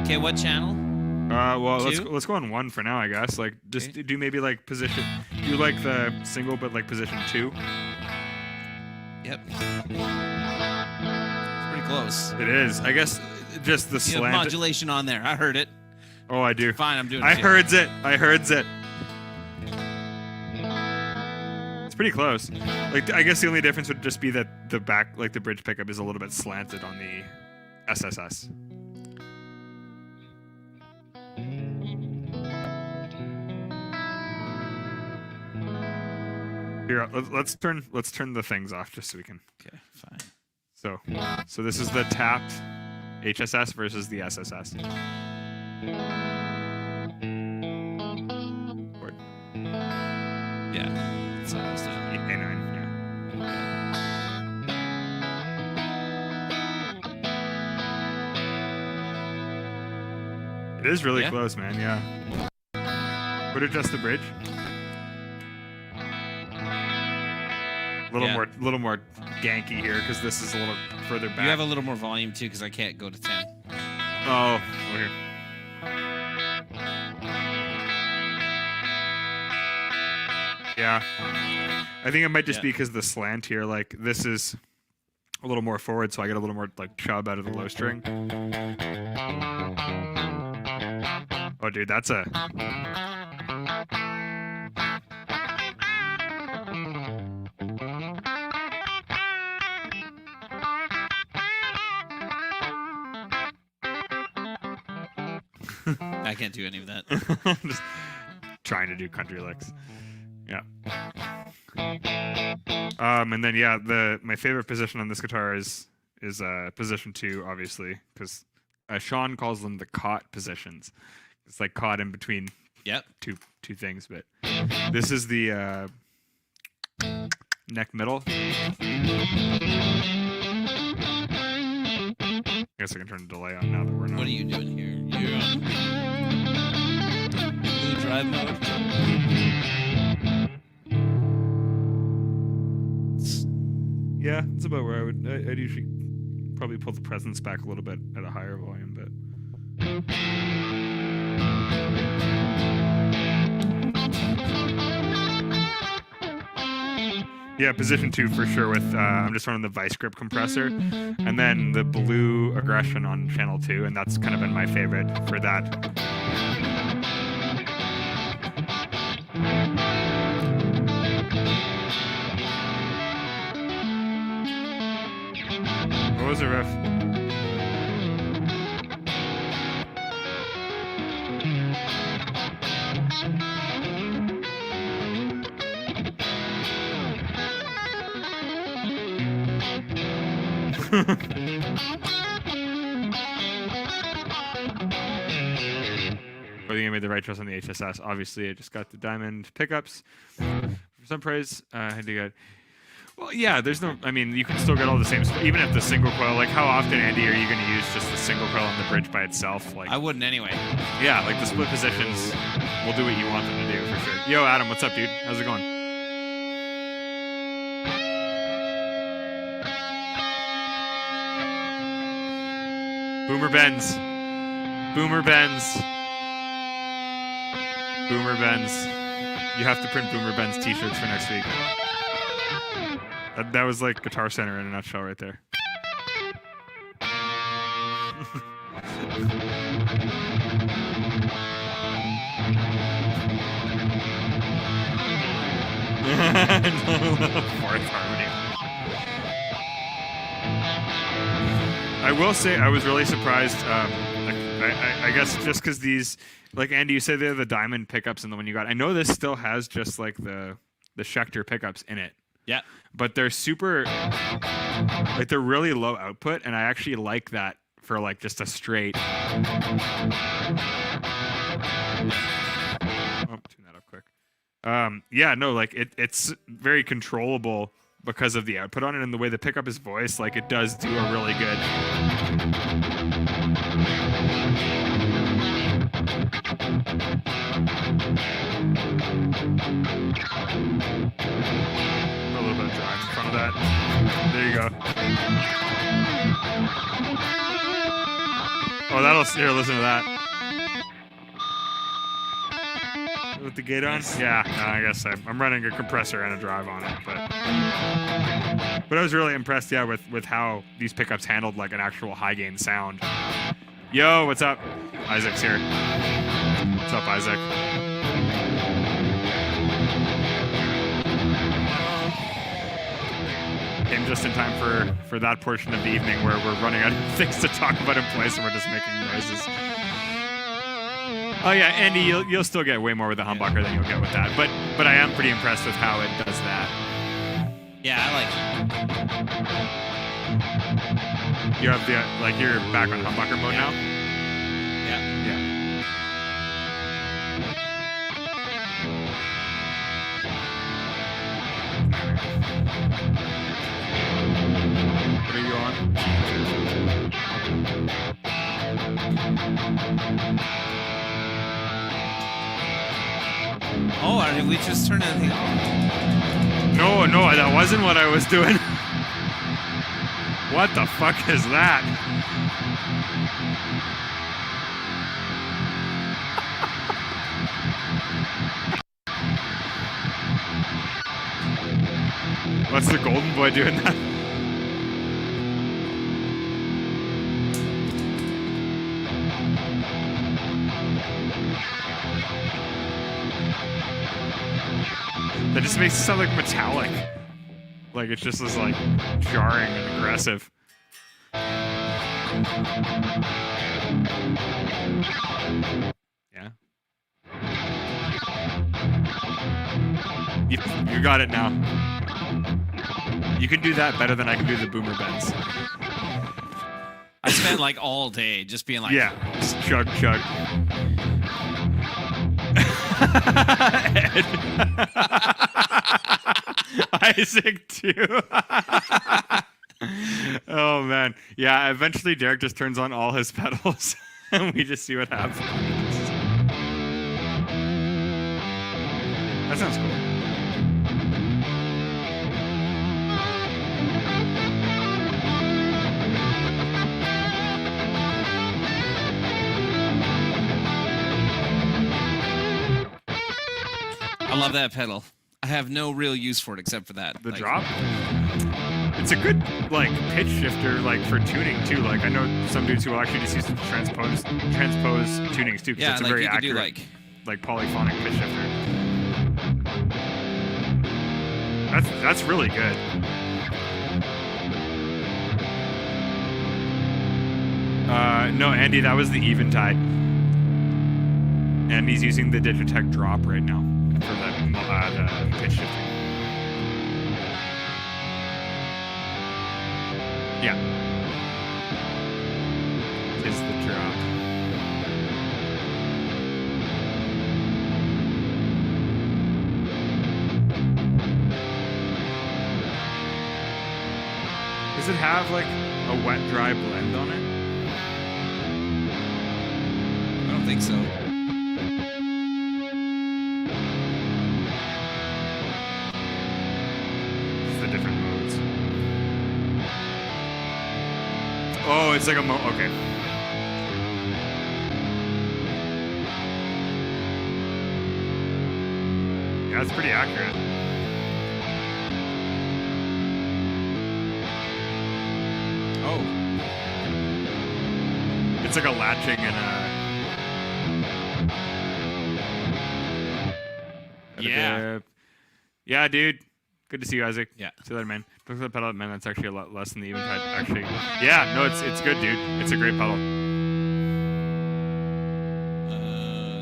Okay, what channel? Well, Two? let's go on 1 for now, I guess. Like, just do maybe like position. You like the single, but like position 2. Yep. It's pretty close. It is. I guess just the You have slant. modulation on there. I heard it. Oh, I do. Fine, I'm doing it. I too. heard it. I heard it. It's pretty close. Like, I guess the only difference would just be that the back, like the bridge pickup, is a little bit slanted on the SSS. Here, let's turn the things off just so we can. Okay, fine. So this is the tapped HSS versus the SSS. Chord. Yeah. That's what I was doing. A9, yeah. It is really Yeah. close, man. Yeah. Would adjust the bridge. A little more ganky here because this is a little further back. You have a little more volume too, because I can't go to 10. Oh, over here. Yeah. I think it might just be because the slant here, like this is a little more forward, so I get a little more like chub out of the low string. Oh, dude, that's a. I can't do any of that. Just trying to do country licks. Yeah. And then yeah, my favorite position on this guitar is position 2, obviously, because Sean calls them the caught positions. It's like caught in between two things, but this is the neck middle. I guess I can turn the delay on now that we're not. What are you doing here? You're on blue drive mode. Yeah, it's about where I'd usually probably pull the presence back a little bit at a higher volume, but. Yeah, position 2 for sure with, I'm just running the vice grip compressor, and then the blue aggression on channel 2, and that's kind of been my favorite for that. What was the riff? I think I made the right choice on the HSS. Obviously, I just got the diamond pickups. For some praise, I had to get. Well, yeah, there's no. I mean, you can still get all the same stuff, even if the single coil. Like, how often, Andy, are you going to use just the single coil on the bridge by itself? Like, I wouldn't anyway. yeah, like the split positions will do what you want them to do for sure. Yo, Adam, what's up, dude? How's it going? Boomer Benz. Boomer Benz. Boomer Benz. You have to print Boomer Benz t-shirts for next week. That was like Guitar Center in a nutshell right there. Fourth harmony. I will say I was really surprised. I guess just because these, like Andy, you said they're the diamond pickups and the one you got. I know this still has just like the Schecter pickups in it. Yeah. But they're super, like they're really low output, and I actually like that for like just a straight. Oh, tune that up quick. Yeah, no, like it's very controllable because of the output on it and the way the pickup is voiced. Like it does do a really good. A little bit of drive in front of that. There you go. Oh, here, listen to that. With the gate on? Yeah, no, I guess I'm running a compressor and a drive on it, but I was really impressed, yeah, with how these pickups handled like an actual high gain sound. Yo, what's up? Isaac's here. What's up, Isaac? Came just in time for that portion of the evening where we're running out of things to talk about in place and we're just making noises. Oh yeah, Andy, you'll still get way more with the humbucker than you'll get with that, but I am pretty impressed with how it does that. Yeah, I like it. You have you're back on humbucker mode now. Yeah. What are you on? Oh, did we just turn anything off? No, that wasn't what I was doing. What the fuck is that? What's the golden boy doing that? That just makes it sound like metallic. Like it just is like jarring and aggressive. Yeah. You got it now. You can do that better than I can do the boomer bends. I spent like all day just being like, yeah, just chug. Isaac too. Oh man, yeah. Eventually, Derek just turns on all his pedals, and we just see what happens. That sounds cool. I love that pedal. I have no real use for it except for that. The drop? It's a good like pitch shifter like for tuning too. Like I know some dudes who will actually just use the transpose tunings too. Yeah, it's a like very you could do accurate, like polyphonic pitch shifter. That's really good. No, Andy, that was the Eventide. And he's using the Digitech drop right now for the pitch shifting. Yeah. Is the drop. Does it have like a wet dry blend on it? I don't think so. Different modes. Oh, it's like a okay. Yeah, it's pretty accurate. Oh. It's like a latching and a... Yeah. Yeah, dude. Good to see you, Isaac. Yeah. See you later, man. Look at the pedal, man. That's actually a lot less than the Eventide. Actually, yeah. No, it's good, dude. It's a great pedal.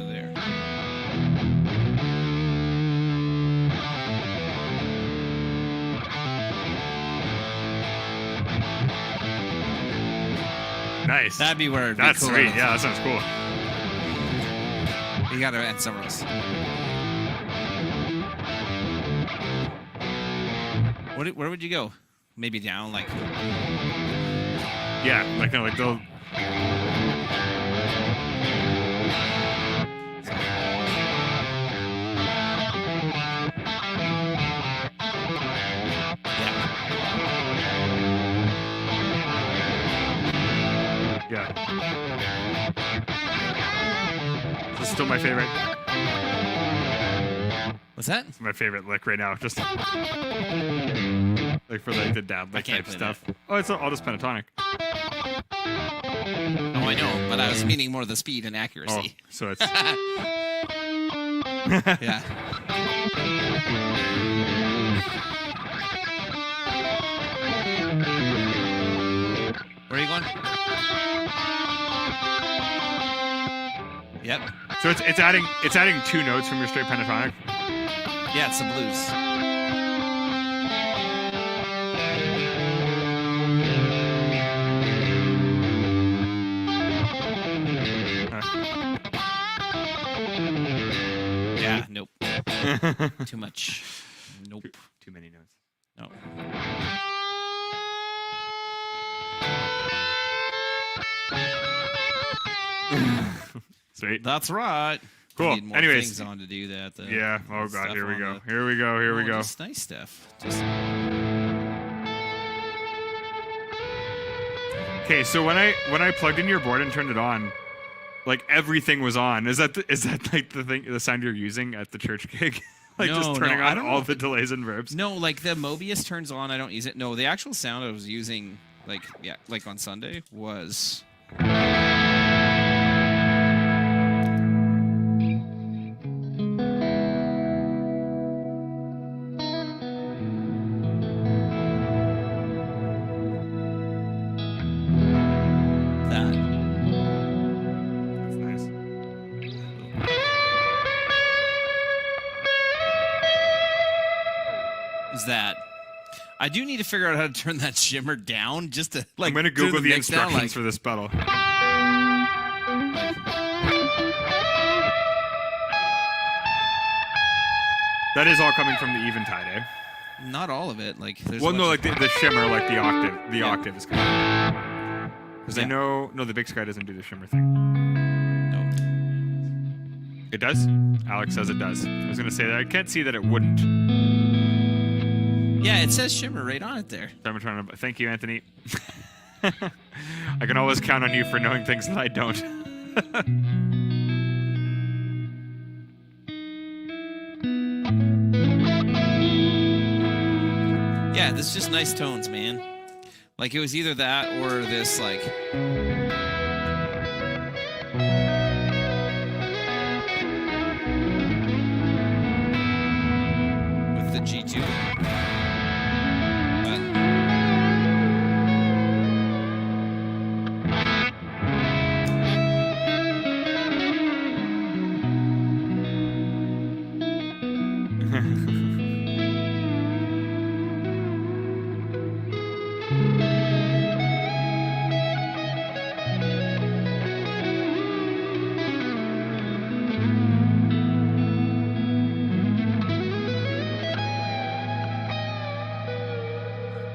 There. Nice. That'd be where it'd That's be cool. sweet. Yeah, that sounds cool. You gotta add somewhere else. Where would you go? Maybe down, like. Yeah, like no, like they'll. Yeah. This is still my favorite. What's that? It's my favorite lick right now. Just like for like the dab lick type stuff. That. Oh, it's all just pentatonic. Oh, I know, but I was meaning more the speed and accuracy. Oh, so it's. Yeah. Where are you going? Yep. So it's adding 2 notes from your straight pentatonic. Yeah, it's the blues. Yeah, nope. Too much. Nope. Too many notes. No. Sweet. That's right. Cool. Need more Anyways. things on to do that. Though. Yeah. Oh god. Here we on go. the- Here we go. Here we go. Just nice stuff. Just Okay. So when I plugged in your board and turned it on, like everything was on. Is that like the sound you're using at the church gig? Like No, just turning I on don't all know. the delays and verbs. no, like the Mobius turns on. I don't use it. No, the actual sound I was using, like on Sunday was. That. That's nice. Is that. I do need to figure out how to turn that shimmer down just to like. I'm gonna do Google the mix down, instructions like- for this pedal. That is all coming from the Eventide, eh? Not all of it. Like. There's Well, a no, bunch like the shimmer, like the octave. The Yeah. octave is coming. Because I Yeah. know, no, the Big Sky doesn't do the shimmer thing. No. It does? Alex says it does. I was gonna say that. I can't see that it wouldn't. Yeah, it says shimmer right on it there. I'm trying to. Thank you, Anthony. I can always count on you for knowing things that I don't. Yeah, this is just nice tones, man. Like it was either that or this like. With the G2. But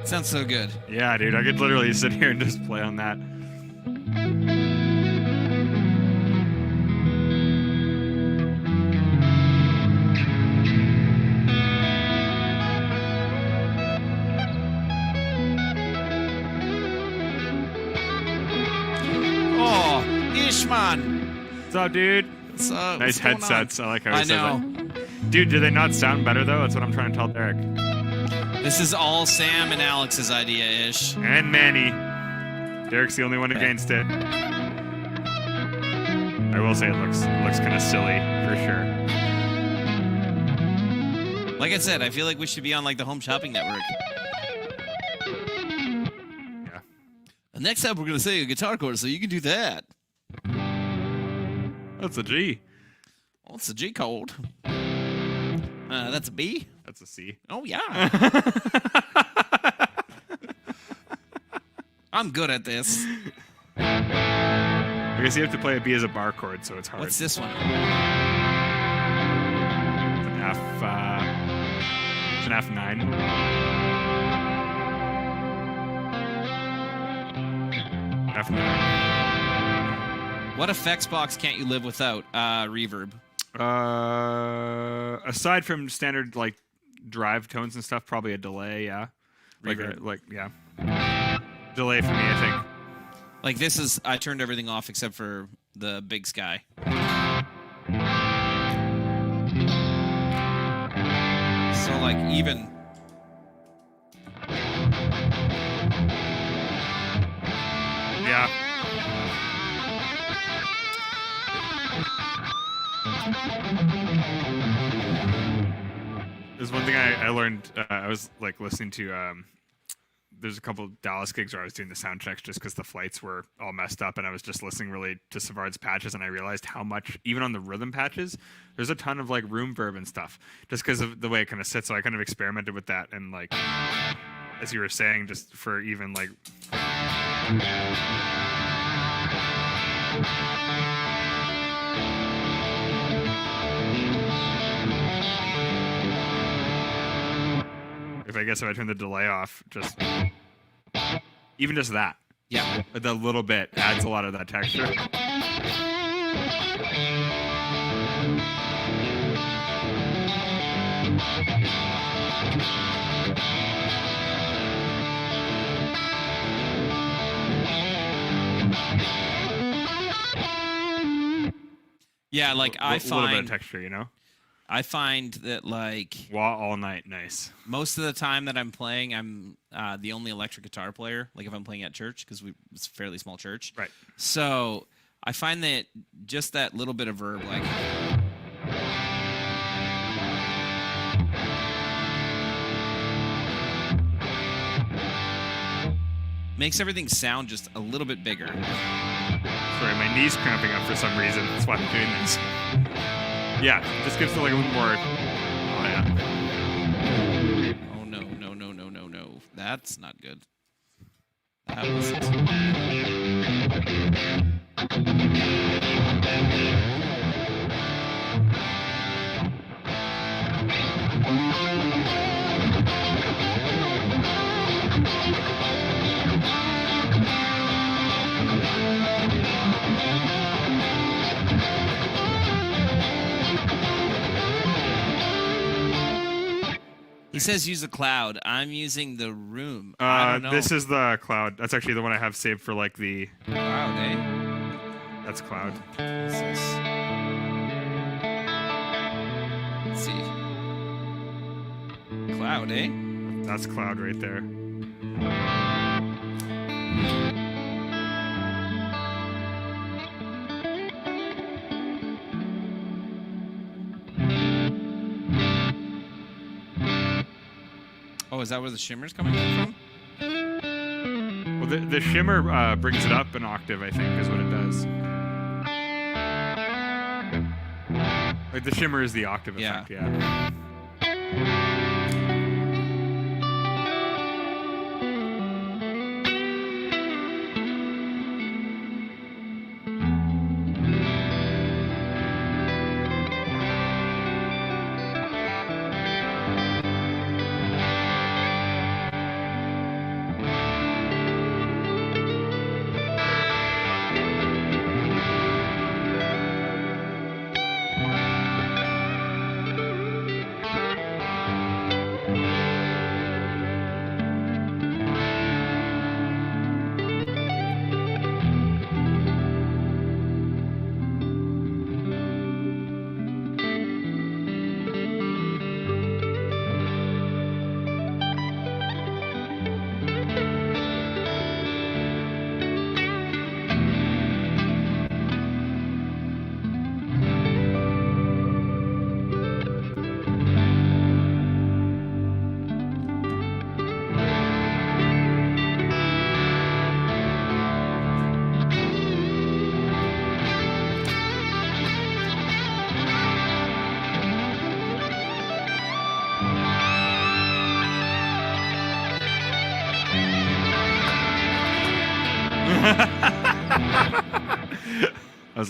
sounds so good. Yeah, dude, I could literally sit here and just play on that. Oh, Ishman. What's up, dude? Nice Nice headsets. I like how he I says know. that. Dude, do they not sound better though? That's what I'm trying to tell Derek. This is all Sam and Alex's idea, Ish. And Manny. Derek's the only one Okay. against it. I will say it looks kind of silly for sure. Like I said, I feel like we should be on like the Home Shopping Network. Yeah. And next up, we're gonna say a guitar chord, so you can do that. That's a G. Oh, it's a G chord. That's a B. That's a C. Oh yeah. I'm good at this. I guess you have to play a B as a bar chord, so it's hard. What's this one? It's an F. It's an F9. definitely. What effects box can't you live without? Reverb. Aside from standard like drive tones and stuff, probably a delay. Yeah. Yeah. Delay for me, I think. Like this is, I turned everything off except for the big sky. So like even. Yeah. There's one thing I learned. I was like listening to. There's a couple of Dallas gigs where I was doing the sound checks just because the flights were all messed up, and I was just listening really to Savard's patches, and I realized how much, even on the rhythm patches, there's a ton of like room verb and stuff, just because of the way it kind of sits. So I kind of experimented with that, and like, as you were saying, just for even like. If I turn the delay off, even just that. Yeah. The little bit adds a lot of that texture. Yeah, like I find a little bit of texture, you know? I find that like wah all night, nice. Most of the time that I'm playing, I'm the only electric guitar player. Like if I'm playing at church, because it's a fairly small church. Right. So I find that just that little bit of verb, like makes everything sound just a little bit bigger. Sorry, my knee's cramping up for some reason. That's why I'm doing this. Yeah, just gives it like a little more. Oh yeah. Oh no. That's not good. That wasn't. He says use the cloud. I'm using the room. I don't know. This is the cloud. That's actually the one I have saved for like the cloud, eh? That's cloud. What's this? Let's see. Cloud, eh? That's cloud right there. Oh, is that where the shimmer's coming from? Well, the shimmer brings it up an octave, I think, is what it does. Like the shimmer is the octave effect, yeah.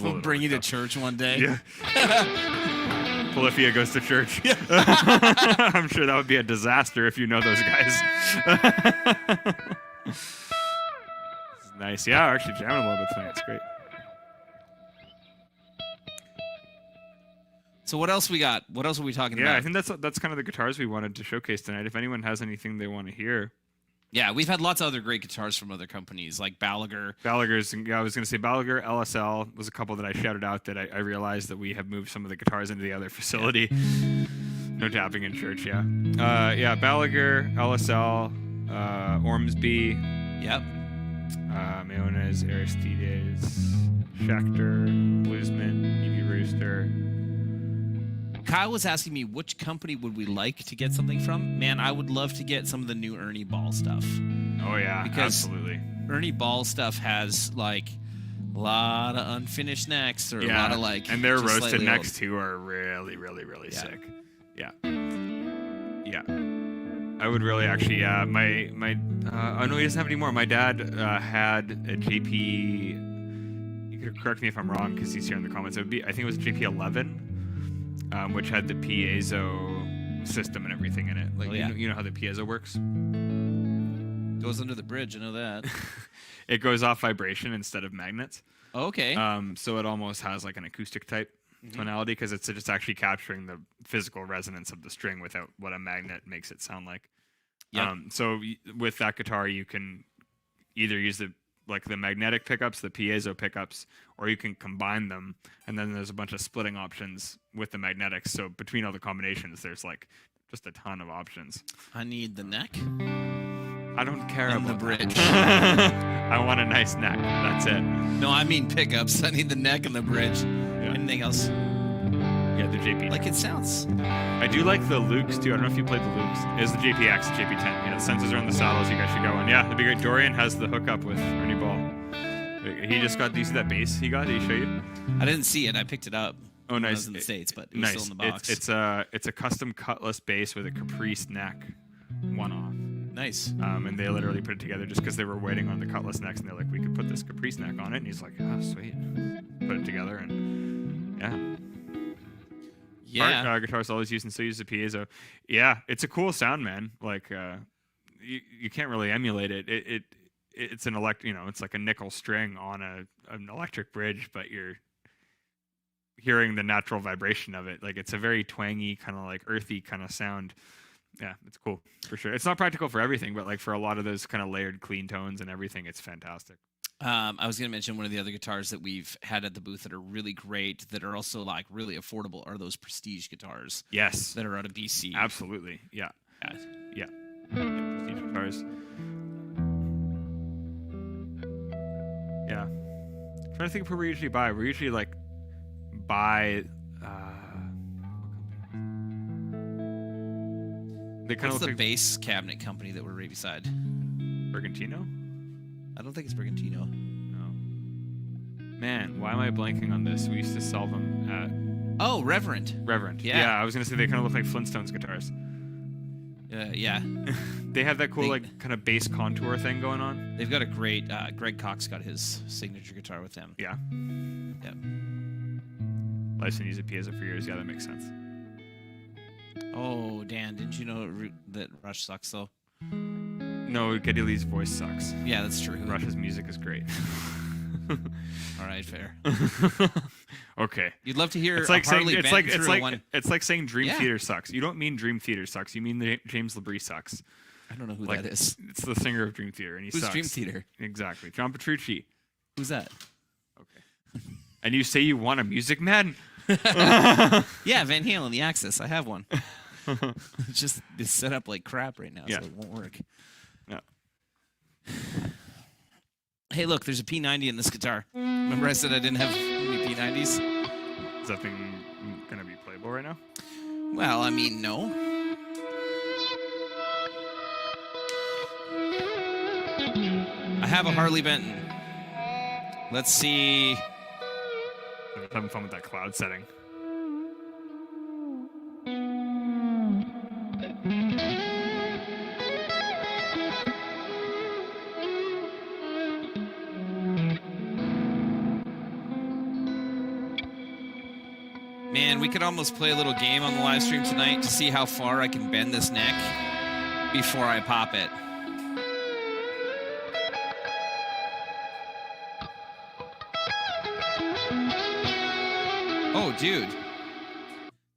We'll bring you to church one day. Yeah. Polyphia goes to church. Yeah. I'm sure that would be a disaster if you know those guys. Nice. Yeah, we're actually jamming a little bit tonight. It's great. So what else we got? What else are we talking about? Yeah, I think that's kind of the guitars we wanted to showcase tonight. If anyone has anything they want to hear. Yeah, we've had lots of other great guitars from other companies like Balaguer. Balaguer's, yeah, I was going to say Balaguer, LSL was a couple that I shouted out that I realized that we have moved some of the guitars into the other facility. No tapping in church, yeah. Yeah, Balaguer, LSL, Ormsby. Yep. Mayones, Aristides, Schecter, Bluesman, EB Rooster. Kyle was asking me which company would we like to get something from. Man, I would love to get some of the new Ernie Ball stuff. Oh yeah, because absolutely. Ernie Ball stuff has like a lot of unfinished necks or a lot of like. And their just roasted necks old. too are really, really, really sick. Yeah. Yeah. I would really actually. Oh no, he doesn't have any more. My dad had a JP. You could correct me if I'm wrong because he's here in the comments. It would be. I think it was JP11. Which had the piezo system and everything in it. Like you know how the piezo works? Goes under the bridge, I know that. It goes off vibration instead of magnets. Oh, okay. So it almost has like an acoustic type tonality because it's just actually capturing the physical resonance of the string without what a magnet makes it sound like. Yep. So with that guitar, you can either use the magnetic pickups, the piezo pickups, or you can combine them. And then there's a bunch of splitting options with the magnetics. So between all the combinations, there's like just a ton of options. I need the neck. I don't care and about the bridge. I want a nice neck. That's it. No, I mean pickups. I need the neck and the bridge. Yeah. Anything else? Yeah, the JP. Like it sounds. I do like the Lukes too. I don't know if you played the Lukes. It's the JPX, the JP10. Yeah, the sensors are on the saddles. You guys should go on. Yeah, that'd be great. Dorian has the hookup with Ernie Ball. He just got. Do you see that bass he got? Did he show you? I didn't see it. I picked it up. Oh, when nice. I was in the States, but it was nice. still in the box. It's a custom Cutlass bass with a Caprice neck, one off. Nice. And they literally put it together just because they were waiting on the Cutlass necks, and they're like, we could put this Caprice neck on it, and he's like, oh, sweet. Put it together, and yeah. Yeah. Guitars always used and still use the piezo. Yeah, it's a cool sound, man. Like you can't really emulate it. It's an it's like a nickel string on an electric bridge, but you're hearing the natural vibration of it. Like it's a very twangy, kind of like earthy kind of sound. Yeah, it's cool for sure. It's not practical for everything, but like for a lot of those kind of layered clean tones and everything, it's fantastic. I was going to mention one of the other guitars that we've had at the booth that are really great, that are also like really affordable, are those Prestige guitars. Yes. That are out of BC. Absolutely. Yeah. Yeah. Prestige guitars. Yeah. I'm trying to think of who we usually buy. We usually like buy. They kind What's of the bass cabinet company that we're right beside? Bergantino? I don't think it's Brigantino. No. Man, why am I blanking on this? We used to sell them at. Oh, Reverend. Yeah, I was gonna say they kind of look like Flintstones guitars. Yeah. They have that cool like kind of bass contour thing going on. They've got a great. Greg Cox got his signature guitar with them. Yeah. Yep. Life's been using piezo for years. Yeah, that makes sense. Oh, Dan, didn't you know that Rush sucks though? No, Geddy Lee's voice sucks. Yeah, that's true. Rush's music is great. All right, fair. Okay. You'd love to hear it's like saying Harley it's like saying Dream Theater sucks. You don't mean Dream Theater sucs. You mean James LaBrie sucks. I don't know who that is. It's the singer of Dream Theater, and he Who's sucks. Dream Theater? Exactly. John Petrucci. Who's that? Okay. And you say you want a Music Man? Yeah, Van Halen, the Axis. I have one. It's set up like crap right now, so it won't work. Yeah. Hey, look, there's a P90 in this guitar. Remember I said I didn't have any P90s? Is that thing gonna be playable right now? Well, I mean, no. I have a Harley Benton. Let's see. I'm having fun with that cloud setting. Man, we could almost play a little game on the live stream tonight to see how far I can bend this neck before I pop it. Oh, dude.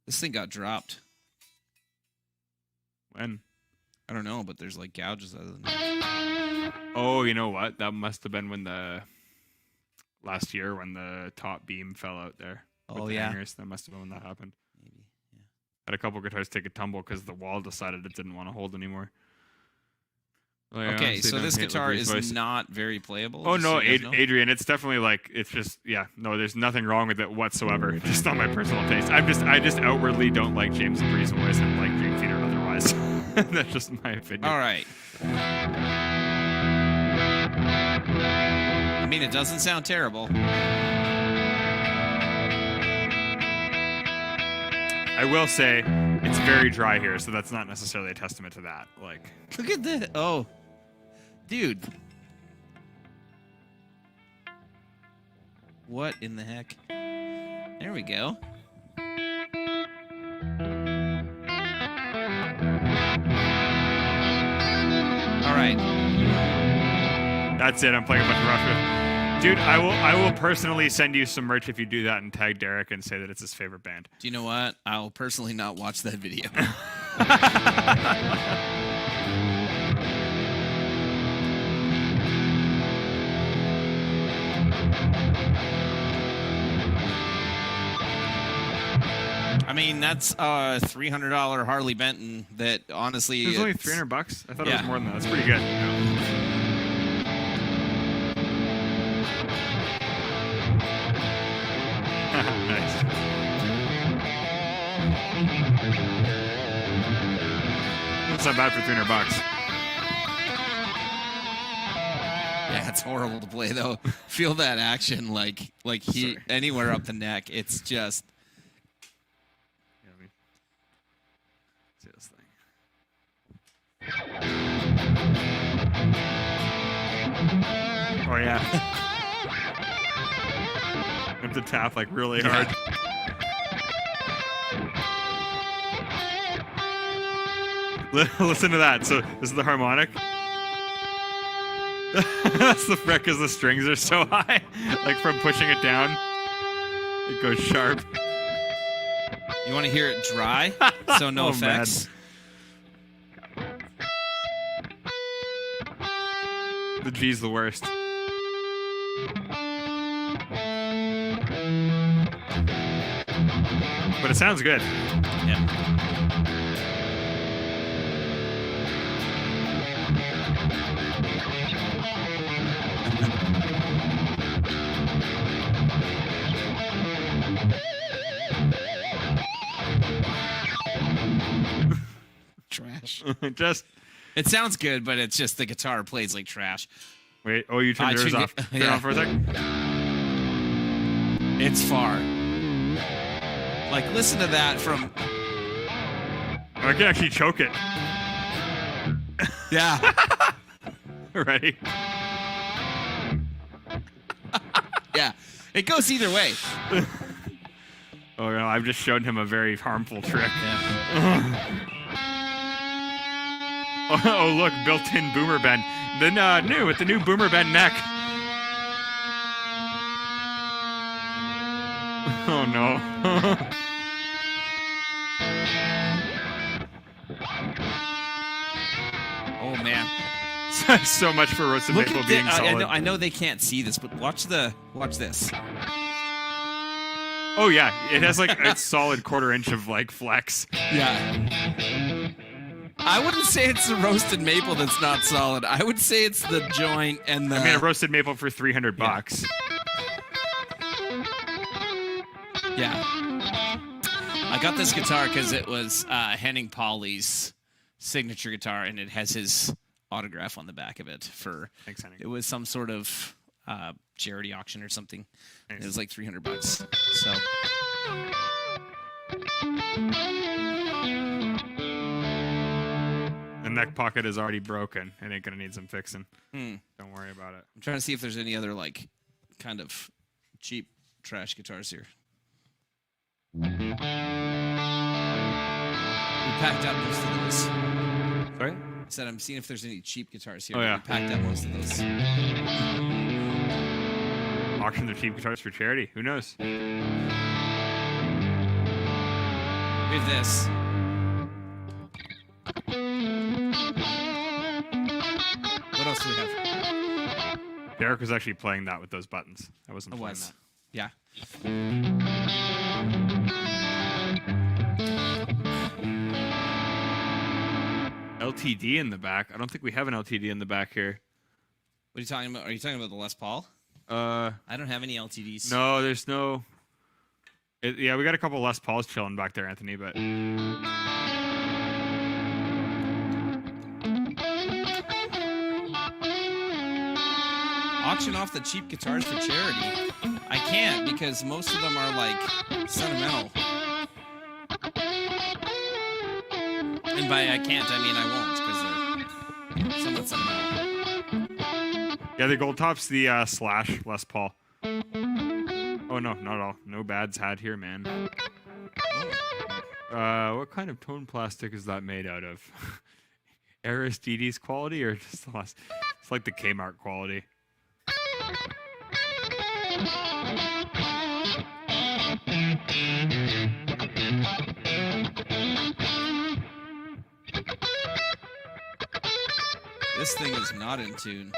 This thing got dropped. When? I don't know, but there's like gouges out of the neck. Oh, you know what? That must have been when last year when the top beam fell out there. Oh, yeah. Hangers. That must have been when that happened. Maybe, yeah. Had a couple guitars take a tumble because the wall decided it didn't want to hold anymore. Well, yeah, Okay, so this guitar is not very playable. Oh just no, so you guys know. Adrian, it's definitely like it's just no, there's nothing wrong with it whatsoever. It's just not my personal taste. I just outwardly don't like James Bree's voice and like Dream Theater otherwise. That's just my opinion. All right. I mean, it doesn't sound terrible. I will say it's very dry here, so that's not necessarily a testament to that. Like, Look at this. Oh, dude. What in the heck? There we go. All right. that's it. I'm playing a bunch of rock with. Dude, I will personally send you some merch if you do that and tag Derek and say that it's his favorite band. Do you know what? I'll personally not watch that video. I mean, that's a $300 Harley Benton that honestly... It was only $300? I thought it Yeah. was more than that. That's pretty good. Nice. That's not bad for $300. Yeah, it's horrible to play, though. Feel that action, like Sorry. anywhere up the neck. It's just... Yeah, I mean, see this thing. Oh yeah. I have to tap like really hard. Listen to that. So this is the harmonic. That's the fret because the strings are so high. Like from pushing it down, it goes sharp. You want to hear it dry? So no Oh, effects? The G's the worst. But it sounds good. Yeah. Trash. Just It sounds good, but it's just the guitar plays like trash. wait. Oh, you turned yours tuned off. it- Turn it yeah. on for a second. It's far. Like, listen to that from... I can actually choke it. Yeah. Ready? Yeah. It goes either way. Oh no, I've just shown him a very harmful trick. Yeah. Oh look, built-in boomer bend. The new with the new boomer bend neck. Oh no. Oh, man. So much for roasted Look maple at being this. solid. I know they can't see this, but watch this. Oh yeah, it has like a solid quarter-inch of like flex. Yeah. I wouldn't say it's the roasted maple that's not solid. I would say it's the joint and the... I mean, a roasted maple for $300. Yeah. I got this guitar because it was Henning Pauly's signature guitar, and it has his autograph on the back of it. Thanks, Henning. It was some sort of charity auction or something. Nice. It was like $300. So The neck pocket is already broken. It ain't gonna need some fixing. I'm Don't worry about it. trying to see if there's any other like kind of cheap trash guitars here. We packed out most of those. Sorry? I said I'm seeing if there's any cheap guitars here. Oh, yeah. We packed out most of those. Auctions of cheap guitars for charity. Who knows? We have this. What else do we have? Derek was actually playing that with those buttons. I wasn't playing that. Yeah. LTD in the back. I don't think we have an LTD in the back here. What are you talking about? Are you talking about the Les Paul? I don't have any LTDs. No, there's no. Yeah, we got a couple Les Pauls chilling back there, Anthony, but. Auction off the cheap guitars for charity. I can't because most of them are like sentimental. And by I can't, I mean I won't because they're somewhat sentimental. Yeah, the gold top's the Slash Les Paul. Oh no, not all. No bads had here, man. What kind of tone plastic is that made out of? Aristides quality or just the less? It's like the Kmart quality. This thing is not in tune.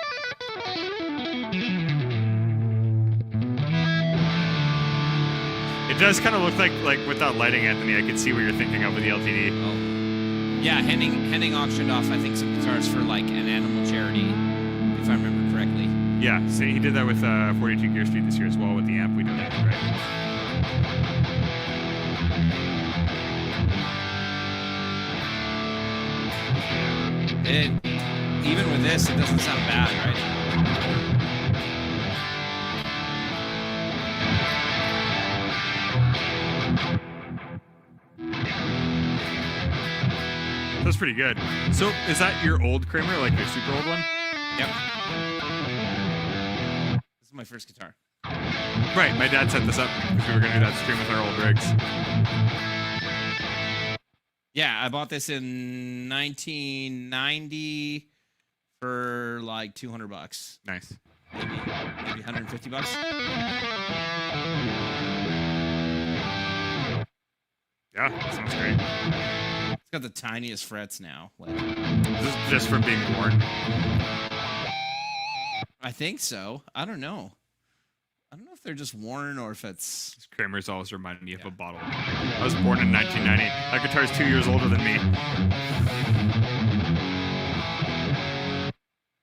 It does kind of look like with that lighting, Anthony. I can see what you're thinking of with the LTD. Oh, yeah. Henning auctioned off, I think, some guitars for like an animal charity, if I remember correctly. Yeah, so he did that with 42 Gear Street this year as well with the amp we donated, right? Even with this, it doesn't sound bad, right? That's pretty good. So, is that your old Kramer, like your super old one? Yep. This is my first guitar. Right, my dad set this up because we were going to do that stream with our old rigs. Yeah, I bought this in 1990 for like $200. Nice. Maybe $150. Yeah, that sounds great. It's got the tiniest frets now. Like, is this just from being worn? I think so. I don't know. I don't know if they're just worn or if it's... Kramer's always reminded me of a bottle. I was born in 1990. That guitar's 2 years older than me.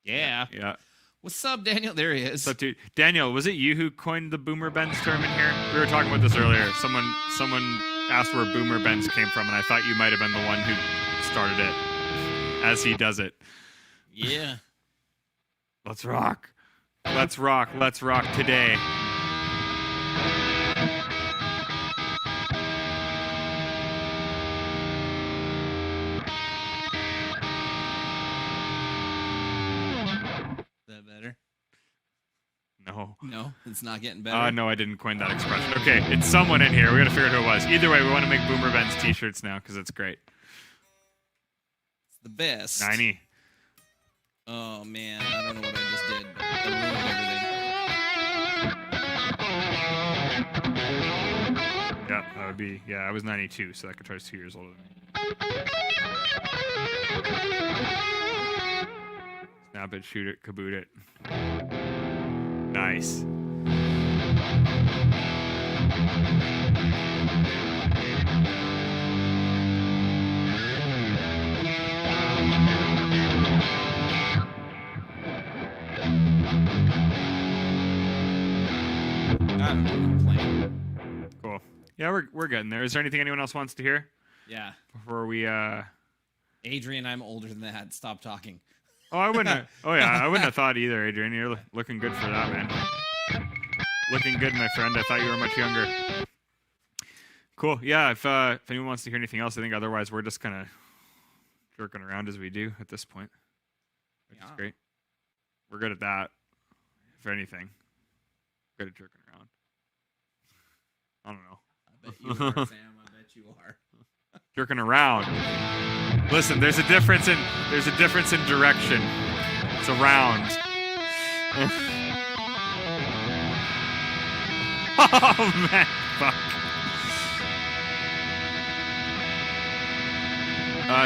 Yeah. Yeah. What's up, Daniel? There he is. What's up, dude? Daniel, was it you who coined the boomer bends term in here? We were talking about this earlier. Someone asked where boomer bends came from, and I thought you might have been the one who started it, as he does it. Yeah. Let's rock. Let's rock. Let's rock today. Is that better? No. No, it's not getting better. No, I didn't coin that expression. Okay, it's someone in here. We gotta figure out who it was. Either way, we want to make Boomer Ben's t-shirts now because it's great. It's the best. 90. Oh man, I don't know what I just did, but I ruined everything. Yeah, that would be. Yeah, I was 92, so that guitar's 2 years older than me. Snap it, shoot it, kaboot it. Nice. Cool. Yeah, we're getting there. Is there anything anyone else wants to hear? Yeah. Before we Adrian, I'm older than that. Stop talking. Oh, I wouldn't have, oh yeah, I wouldn't have thought either, Adrian. You're looking good for that, man. Looking good, my friend. I thought you were much younger. Cool. Yeah, if anyone wants to hear anything else, I think otherwise we're just kind of jerking around as we do at this point. Which is great. We're good at that. If anything. Good at jerking around. I don't know. I bet you are, Sam. I bet you are. Jerking around. Listen, there's a difference in direction. It's around. Oh man, fuck.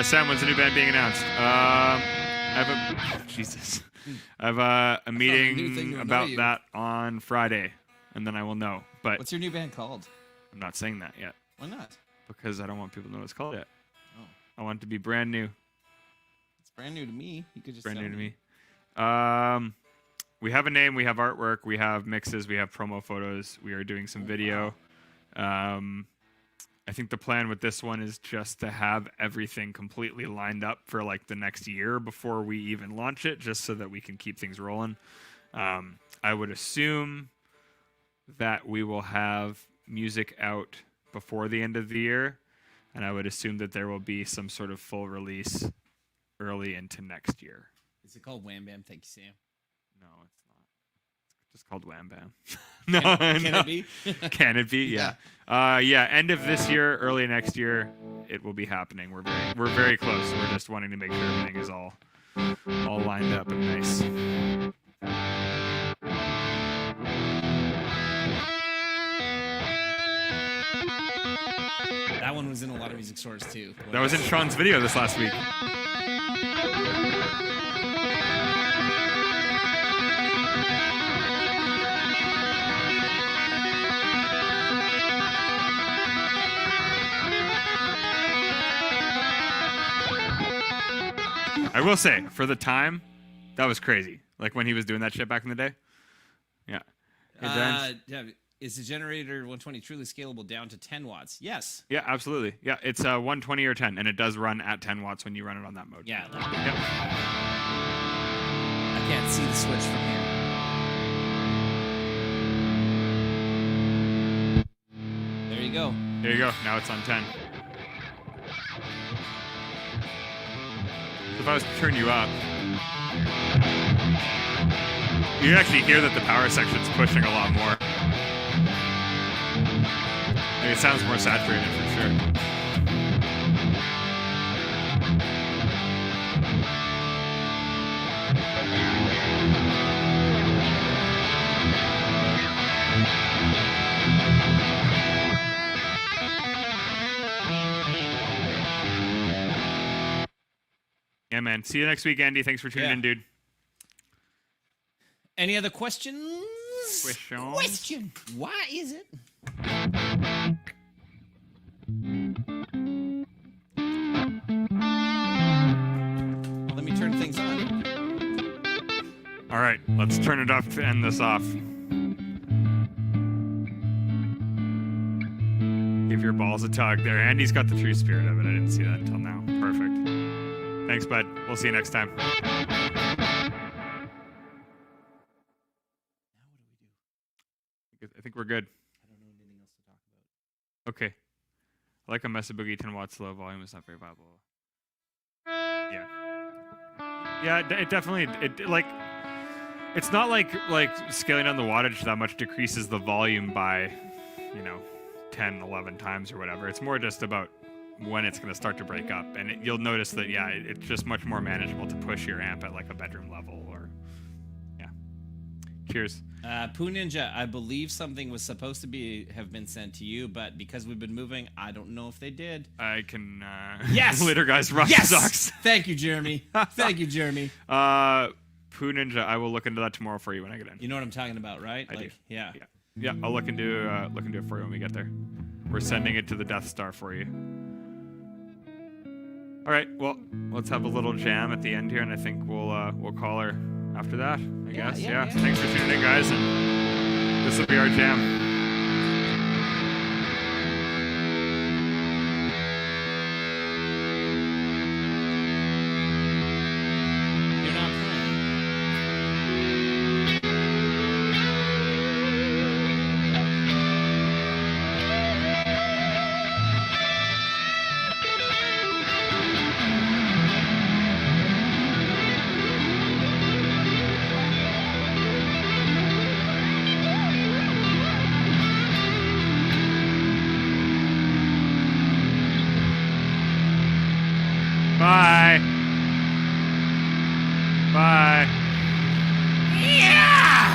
Sam, when's the new band being announced? I have a meeting about that on Friday, and then I will know. But what's your new band called? I'm not saying that yet. Why not? Because I don't want people to know what it's called yet. Oh. I want it to be brand new. It's brand new to me. You could just brand tell new to me. We have a name, we have artwork, we have mixes, we have promo photos. We are doing some video. Wow. I think the plan with this one is just to have everything completely lined up for like the next year before we even launch it, just so that we can keep things rolling. I would assume that we will have music out before the end of the year, and I would assume that there will be some sort of full release early into next year. Is it called Wham Bam? Thank you, Sam. No, it's not. It's just called Wham Bam. No, can it be? Can it be? Yeah. Yeah. End of this year, early next year, it will be happening. We're very close. We're just wanting to make sure everything is all lined up and nice. That one was in a lot of music stores too. That was in Sean's video this last week. I will say, for the time, that was crazy. Like when he was doing that shit back in the day. Yeah. Yeah. Is the generator 120 truly scalable down to 10 watts? Yes. Yeah, absolutely. Yeah, it's 120 or 10, and it does run at 10 watts when you run it on that mode. Yeah. Yep. I can't see the switch from here. There you go. There you go. Now it's on 10. So if I was to turn you up, you actually hear that the power section's pushing a lot more. It sounds more saturated for sure. Yeah, man. See you next week, Andy. Thanks for tuning in, dude. Any other questions? Question. Why is it? Let me turn things on. All right, let's turn it up to end this off. Give your balls a tug. There, Andy's got the true spirit of it. I didn't see that until now. Perfect. Thanks, bud. We'll see you next time. I think we're good. I don't know anything else to talk about. Okay. I like a Mesa Boogie 10 watts low volume is not very viable. Yeah. Yeah, it definitely it's not like scaling down the wattage that much decreases the volume by, 10, 11 times or whatever. It's more just about when it's going to start to break up, and you'll notice that it's just much more manageable to push your amp at like a bedroom level or Cheers. Poo Ninja, I believe something was supposed to have been sent to you, but because we've been moving, I don't know if they did. I can. Yes. Later, guys. Rough socks. Thank you, Jeremy. Thank you, Jeremy. Poo Ninja, I will look into that tomorrow for you when I get in. You know what I'm talking about, right? I do. Yeah. Yeah. I'll look into it for you when we get there. We're sending it to the Death Star for you. All right. Well, let's have a little jam at the end here, and I think we'll call her after that. I guess. Yeah. Thanks for tuning in, guys, and this will be our jam. Bye. Bye. Yeah!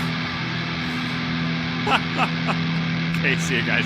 Okay, see you guys.